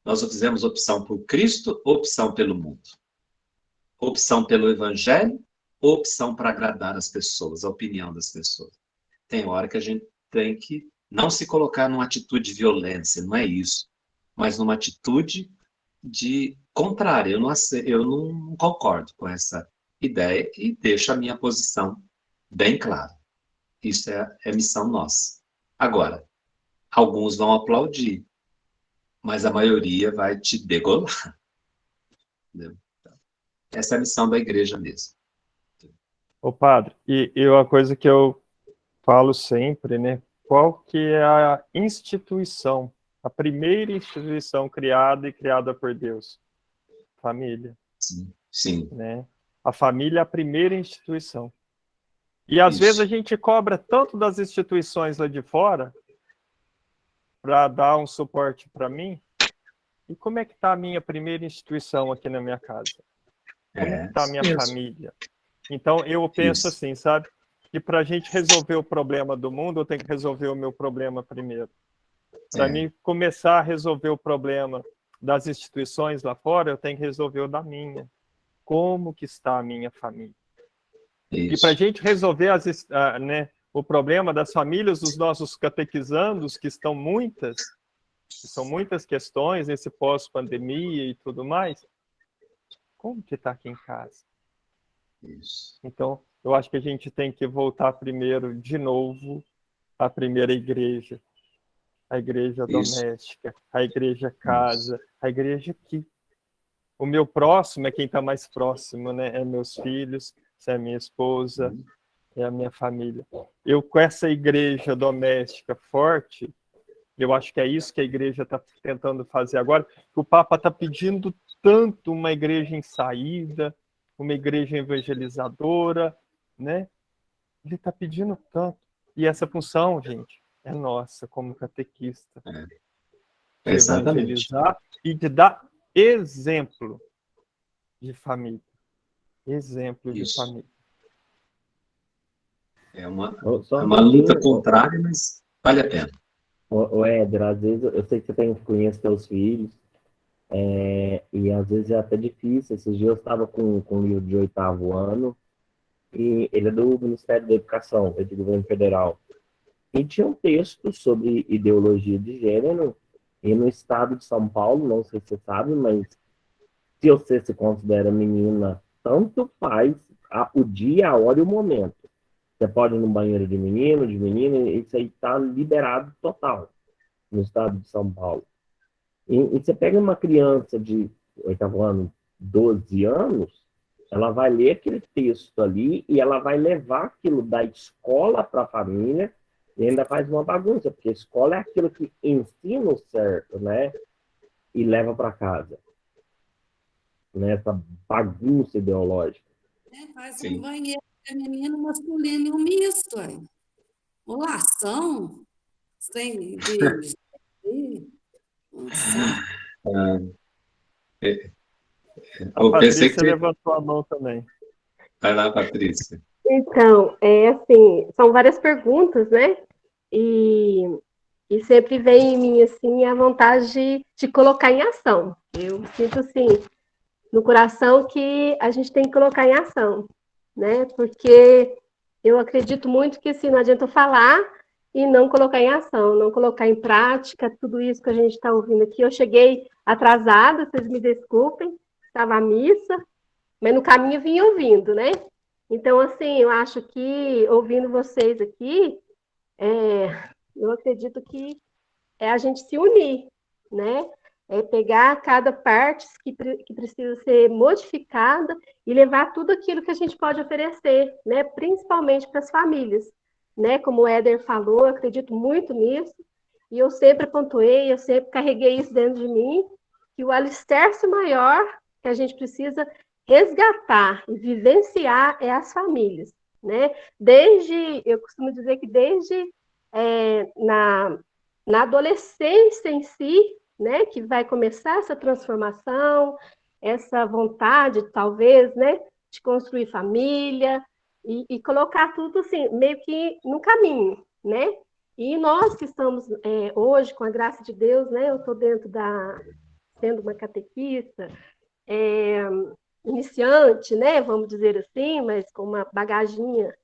Nós fizemos opção por Cristo ou opção pelo mundo? Opção pelo Evangelho ou opção para agradar as pessoas, a opinião das pessoas? Tem hora que a gente tem que não se colocar numa atitude de violência, não é isso, mas numa atitude de contrária. Eu não concordo com essa ideia e deixo a minha posição bem clara. Isso é missão nossa. Agora, alguns vão aplaudir, mas a maioria vai te degolar. Entendeu? Essa é a missão da igreja mesmo. Ô padre, e uma coisa que eu falo sempre, né? Qual que é a instituição, a primeira instituição criada por Deus? Família. Sim. Né? A família é a primeira instituição. E às vezes a gente cobra tanto das instituições lá de fora para dar um suporte para mim. E como é que está a minha primeira instituição aqui na minha casa? Como é que está a minha família? Então eu penso assim, sabe? Que para a gente resolver o problema do mundo, eu tenho que resolver o meu problema primeiro. Para mim começar a resolver o problema das instituições lá fora, eu tenho que resolver o da minha. Como que está a minha família? E para a gente resolver o problema das famílias dos nossos catequizandos, que são muitas questões nesse pós-pandemia e tudo mais. Como que está aqui em casa? Isso. Então, eu acho que a gente tem que voltar primeiro, de novo, à primeira igreja. A igreja doméstica, a igreja casa, a igreja aqui. O meu próximo é quem está mais próximo, né? É meus filhos, é a minha esposa, é a minha família. Eu, com essa igreja doméstica forte, eu acho que é isso que a igreja está tentando fazer agora. O Papa está pedindo tanto uma igreja em saída, uma igreja evangelizadora, né? Ele está pedindo tanto. E essa função, gente, é nossa como catequista. De evangelizar e de dar exemplo de família. Exemplo de família. É uma luta contrária, mas vale a pena. O Éder, às vezes eu sei que você tem que conhecer seus filhos, e às vezes é até difícil. Esses dias eu estava com um livro de 8º ano, e ele é do Ministério da Educação, é do governo federal. E tinha um texto sobre ideologia de gênero, e no estado de São Paulo, não sei se você sabe, mas se você se considera menina, tanto faz o dia, a hora e o momento. Você pode ir no banheiro de menino, de menina, isso aí está liberado total no estado de São Paulo. E você pega uma criança de 8º ano, 12 anos, ela vai ler aquele texto ali e ela vai levar aquilo da escola para a família e ainda faz uma bagunça, porque a escola é aquilo que ensina o certo, né? E leva para casa. Nessa bagunça ideológica. Faz um banheiro feminino, masculino e um misto. Olação? Sem A Patrícia levantou a mão também. Vai lá, Patrícia. Então, assim, são várias perguntas, né? E sempre vem em mim, assim, a vontade de colocar em ação. Eu sinto, assim, no coração que a gente tem que colocar em ação, né? Porque eu acredito muito que, assim, não adianta falar e não colocar em ação, não colocar em prática tudo isso que a gente está ouvindo aqui. Eu cheguei atrasada, vocês me desculpem, estava à missa, mas no caminho vinha ouvindo, né? Então, assim, eu acho que, ouvindo vocês aqui, eu acredito que é a gente se unir, né? É pegar cada parte que precisa ser modificada e levar tudo aquilo que a gente pode oferecer, né? Principalmente para as famílias, né? Como o Éder falou, eu acredito muito nisso, e eu sempre pontuei, eu sempre carreguei isso dentro de mim, que o alicerce maior que a gente precisa resgatar e vivenciar é as famílias, né? Eu costumo dizer que desde na adolescência em si, né, que vai começar essa transformação, essa vontade, talvez, né, de construir família e colocar tudo assim, meio que no caminho, né? E nós que estamos hoje, com a graça de Deus, né, eu estou sendo uma catequista, iniciante, né, vamos dizer assim, mas com uma bagaginha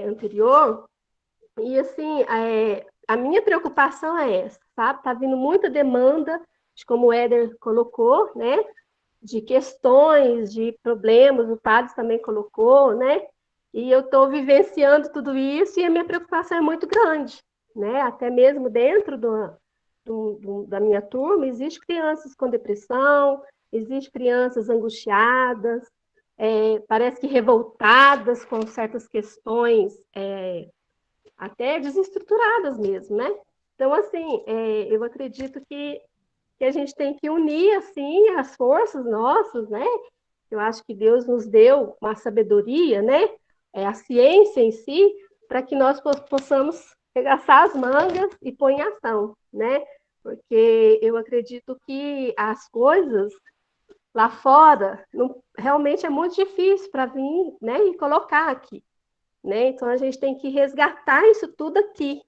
anterior. E assim, a minha preocupação é essa, sabe? Está vindo muita demanda, de como o Éder colocou, né? De questões, de problemas, o Padre também colocou, né? E eu estou vivenciando tudo isso e a minha preocupação é muito grande, né? Até mesmo dentro da minha turma, existem crianças com depressão, existem crianças angustiadas, parece que revoltadas com certas questões, até desestruturadas mesmo, né? Então, assim, eu acredito que a gente tem que unir, assim, as forças nossas, né? Eu acho que Deus nos deu uma sabedoria, né? A ciência em si, para que nós possamos regaçar as mangas e pôr em ação, né? Porque eu acredito que as coisas lá fora realmente é muito difícil para vir, né? E colocar aqui. Né? Então, a gente tem que resgatar isso tudo aqui,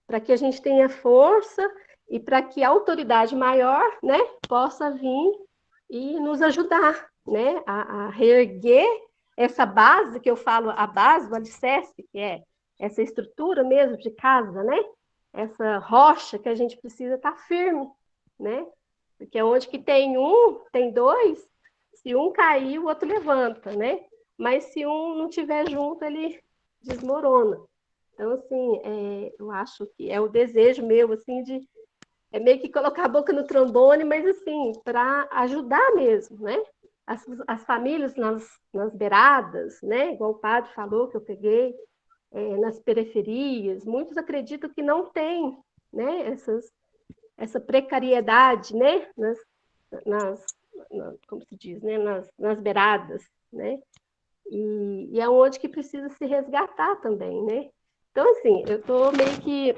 para que a gente tenha força e para que a autoridade maior, né, possa vir e nos ajudar, né, a reerguer essa base, que eu falo, a base, o alicerce, que é essa estrutura mesmo de casa, né? Essa rocha que a gente precisa estar firme, né? Porque onde que tem um, tem dois, se um cair, o outro levanta, né? Mas se um não estiver junto, ele desmorona. Então, assim, eu acho que é o desejo meu, assim, de meio que colocar a boca no trombone, mas, assim, para ajudar mesmo, né? As famílias nas beiradas, né? Igual o padre falou, que eu peguei, nas periferias, muitos acreditam que não tem, né? Essa precariedade, né? Como se diz, né? Nas beiradas, né? E é onde que precisa se resgatar também, né? Então, assim, eu estou meio que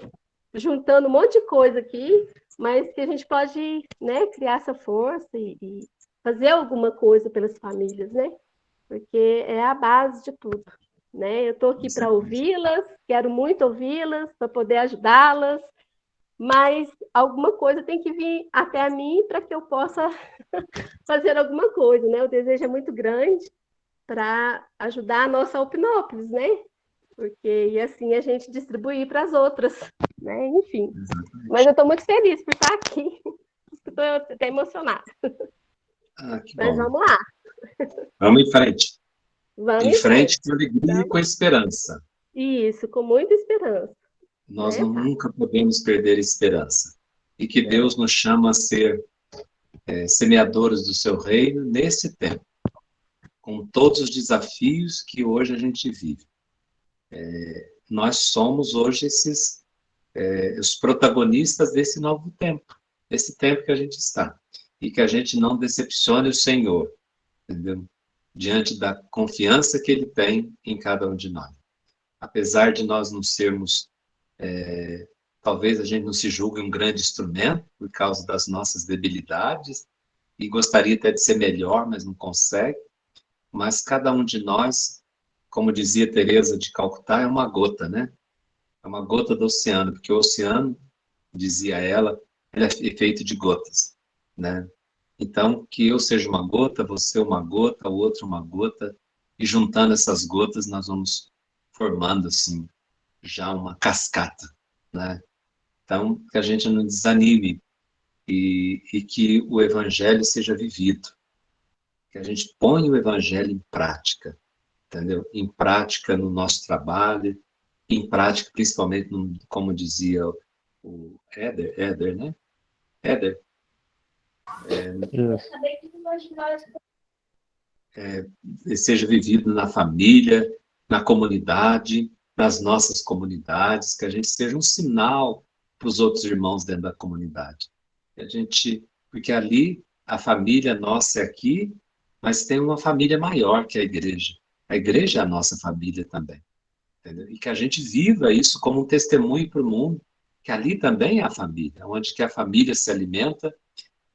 juntando um monte de coisa aqui, mas que a gente pode, né, criar essa força e fazer alguma coisa pelas famílias, né? Porque é a base de tudo, né? Eu estou aqui para ouvi-las, quero muito ouvi-las, para poder ajudá-las, mas alguma coisa tem que vir até mim para que eu possa fazer alguma coisa, né? O desejo é muito grande para ajudar a nossa Alpinópolis, né? Porque e assim a gente distribuir para as outras, né? Enfim. Mas eu estou muito feliz por estar aqui. Estou até emocionada. Mas vamos lá. Vamos em frente. Vamos em frente com alegria e com esperança. Isso, com muita esperança. Nós nunca podemos perder a esperança. E que Deus nos chama a ser semeadores do seu reino nesse tempo, com todos os desafios que hoje a gente vive. Nós somos hoje os protagonistas desse novo tempo, desse tempo que a gente está. E que a gente não decepcione o Senhor, entendeu? Diante da confiança que Ele tem em cada um de nós. Apesar de nós não sermos, talvez a gente não se julgue um grande instrumento por causa das nossas debilidades, e gostaria até de ser melhor, mas não consegue. Mas cada um de nós, como dizia Teresa de Calcutá, é uma gota, né? É uma gota do oceano, porque o oceano, dizia ela, ele é feito de gotas, né? Então, que eu seja uma gota, você uma gota, o outro uma gota, e juntando essas gotas nós vamos formando, assim, já uma cascata, né? Então, que a gente não desanime e que o Evangelho seja vivido, que a gente ponha o Evangelho em prática, entendeu? Em prática no nosso trabalho, em prática principalmente, como dizia o Éder, né? Éder. Seja vivido na família, na comunidade, nas nossas comunidades, que a gente seja um sinal para os outros irmãos dentro da comunidade. Porque ali a família nossa é aqui, mas tem uma família maior que a igreja. A igreja é a nossa família também. Entendeu? E que a gente viva isso como um testemunho para o mundo, que ali também é a família, onde que a família se alimenta,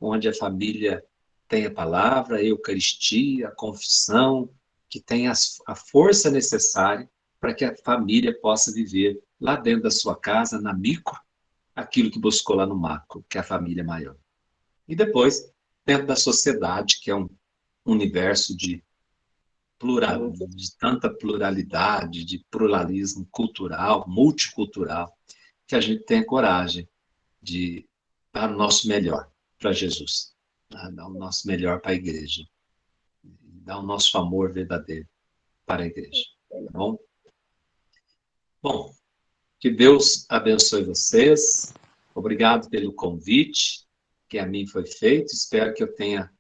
onde a família tem a palavra, a Eucaristia, a confissão, que tem a força necessária para que a família possa viver lá dentro da sua casa, na micro, aquilo que buscou lá no macro, que é a família maior. E depois, dentro da sociedade, que é um universo de tanta pluralidade, de pluralismo cultural, multicultural, que a gente tenha coragem de dar o nosso melhor para Jesus, dar o nosso melhor para a igreja, dar o nosso amor verdadeiro para a igreja, tá bom? Bom, que Deus abençoe vocês, obrigado pelo convite que a mim foi feito, espero que eu tenha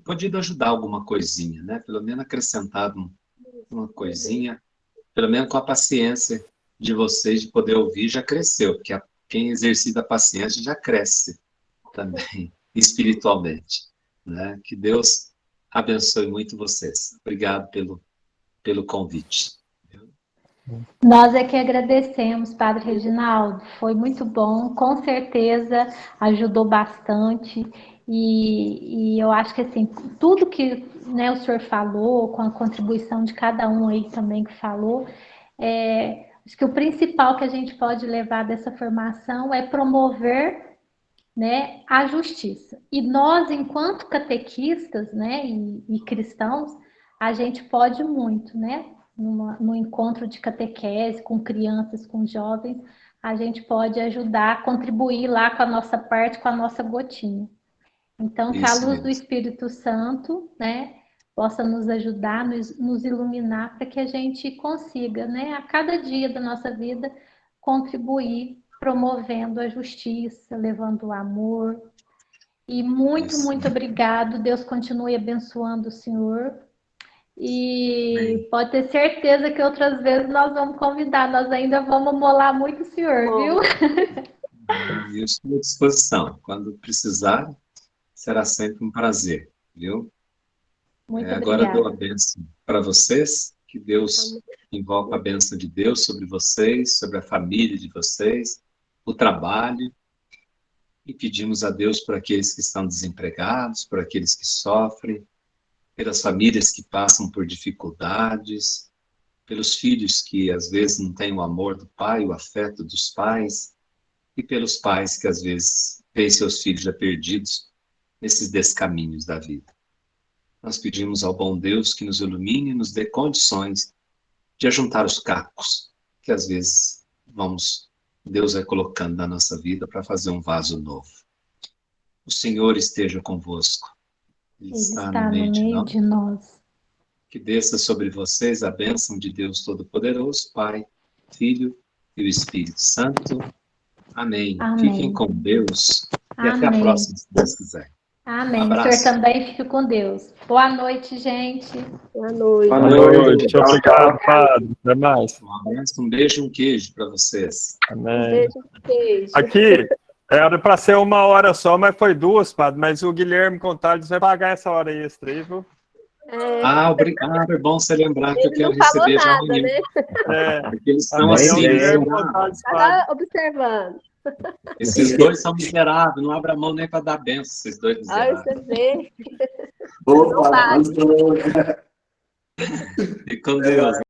podido ajudar alguma coisinha, né? Pelo menos acrescentado uma coisinha, pelo menos com a paciência de vocês de poder ouvir, já cresceu, porque quem exercita a paciência já cresce também, espiritualmente, né? Que Deus abençoe muito vocês. Obrigado pelo convite. Nós é que agradecemos, Padre Reginaldo, foi muito bom, com certeza ajudou bastante, e eu acho que assim, tudo que, né, o senhor falou, com a contribuição de cada um aí também que falou, acho que o principal que a gente pode levar dessa formação é promover, né, a justiça. E nós, enquanto catequistas, né, e cristãos, a gente pode muito, né? no encontro de catequese com crianças, com jovens, a gente pode ajudar, contribuir lá com a nossa parte, com a nossa gotinha. Então, que a Isso luz do mesmo. Espírito Santo, né, possa nos ajudar, nos iluminar, para que a gente consiga, né, a cada dia da nossa vida, contribuir, promovendo a justiça, levando o amor. E muito, Isso. muito obrigado. Deus continue abençoando o senhor. E pode ter certeza que outras vezes nós vamos convidar, nós ainda vamos molar muito o senhor, viu? Eu estou à disposição. Quando precisar, será sempre um prazer, viu? Muito Agora eu dou a obrigada. bênção para vocês, que Deus invoca a bênção de Deus sobre vocês, sobre a família de vocês, o trabalho, e pedimos a Deus por aqueles que estão desempregados, por aqueles que sofrem, pelas famílias que passam por dificuldades, pelos filhos que às vezes não têm o amor do pai, o afeto dos pais, e pelos pais que às vezes veem seus filhos já perdidos nesses descaminhos da vida. Nós pedimos ao bom Deus que nos ilumine e nos dê condições de ajuntar os cacos que às vezes Deus vai colocando na nossa vida para fazer um vaso novo. O Senhor esteja convosco. Ele está no meio de nós. Que desça sobre vocês a bênção de Deus Todo-Poderoso, Pai, Filho e o Espírito Santo. Amém. Amém. Fiquem com Deus e Amém. até a próxima, se Deus quiser. Amém. Abraço. O senhor também fique com Deus. Boa noite, gente. Boa noite. Boa noite. Obrigado, padre. Até mais. Um abraço, um beijo e um queijo para vocês. Amém. Beijo, beijo. Aqui, era para ser 1 hora só, mas foi 2, padre. Mas o Guilherme Contales vai pagar essa hora extra aí, viu? Obrigado. É bom você lembrar que eu Ele quero não falou receber já nada, amanhã. né? Porque eles estão Amém. assim, Guilherme né? Contales, Tá padre. observando. Esses dois são miseráveis, não abre a mão nem para dar benção, esses dois Ai, miseráveis. você vê. Opa, E com Deus.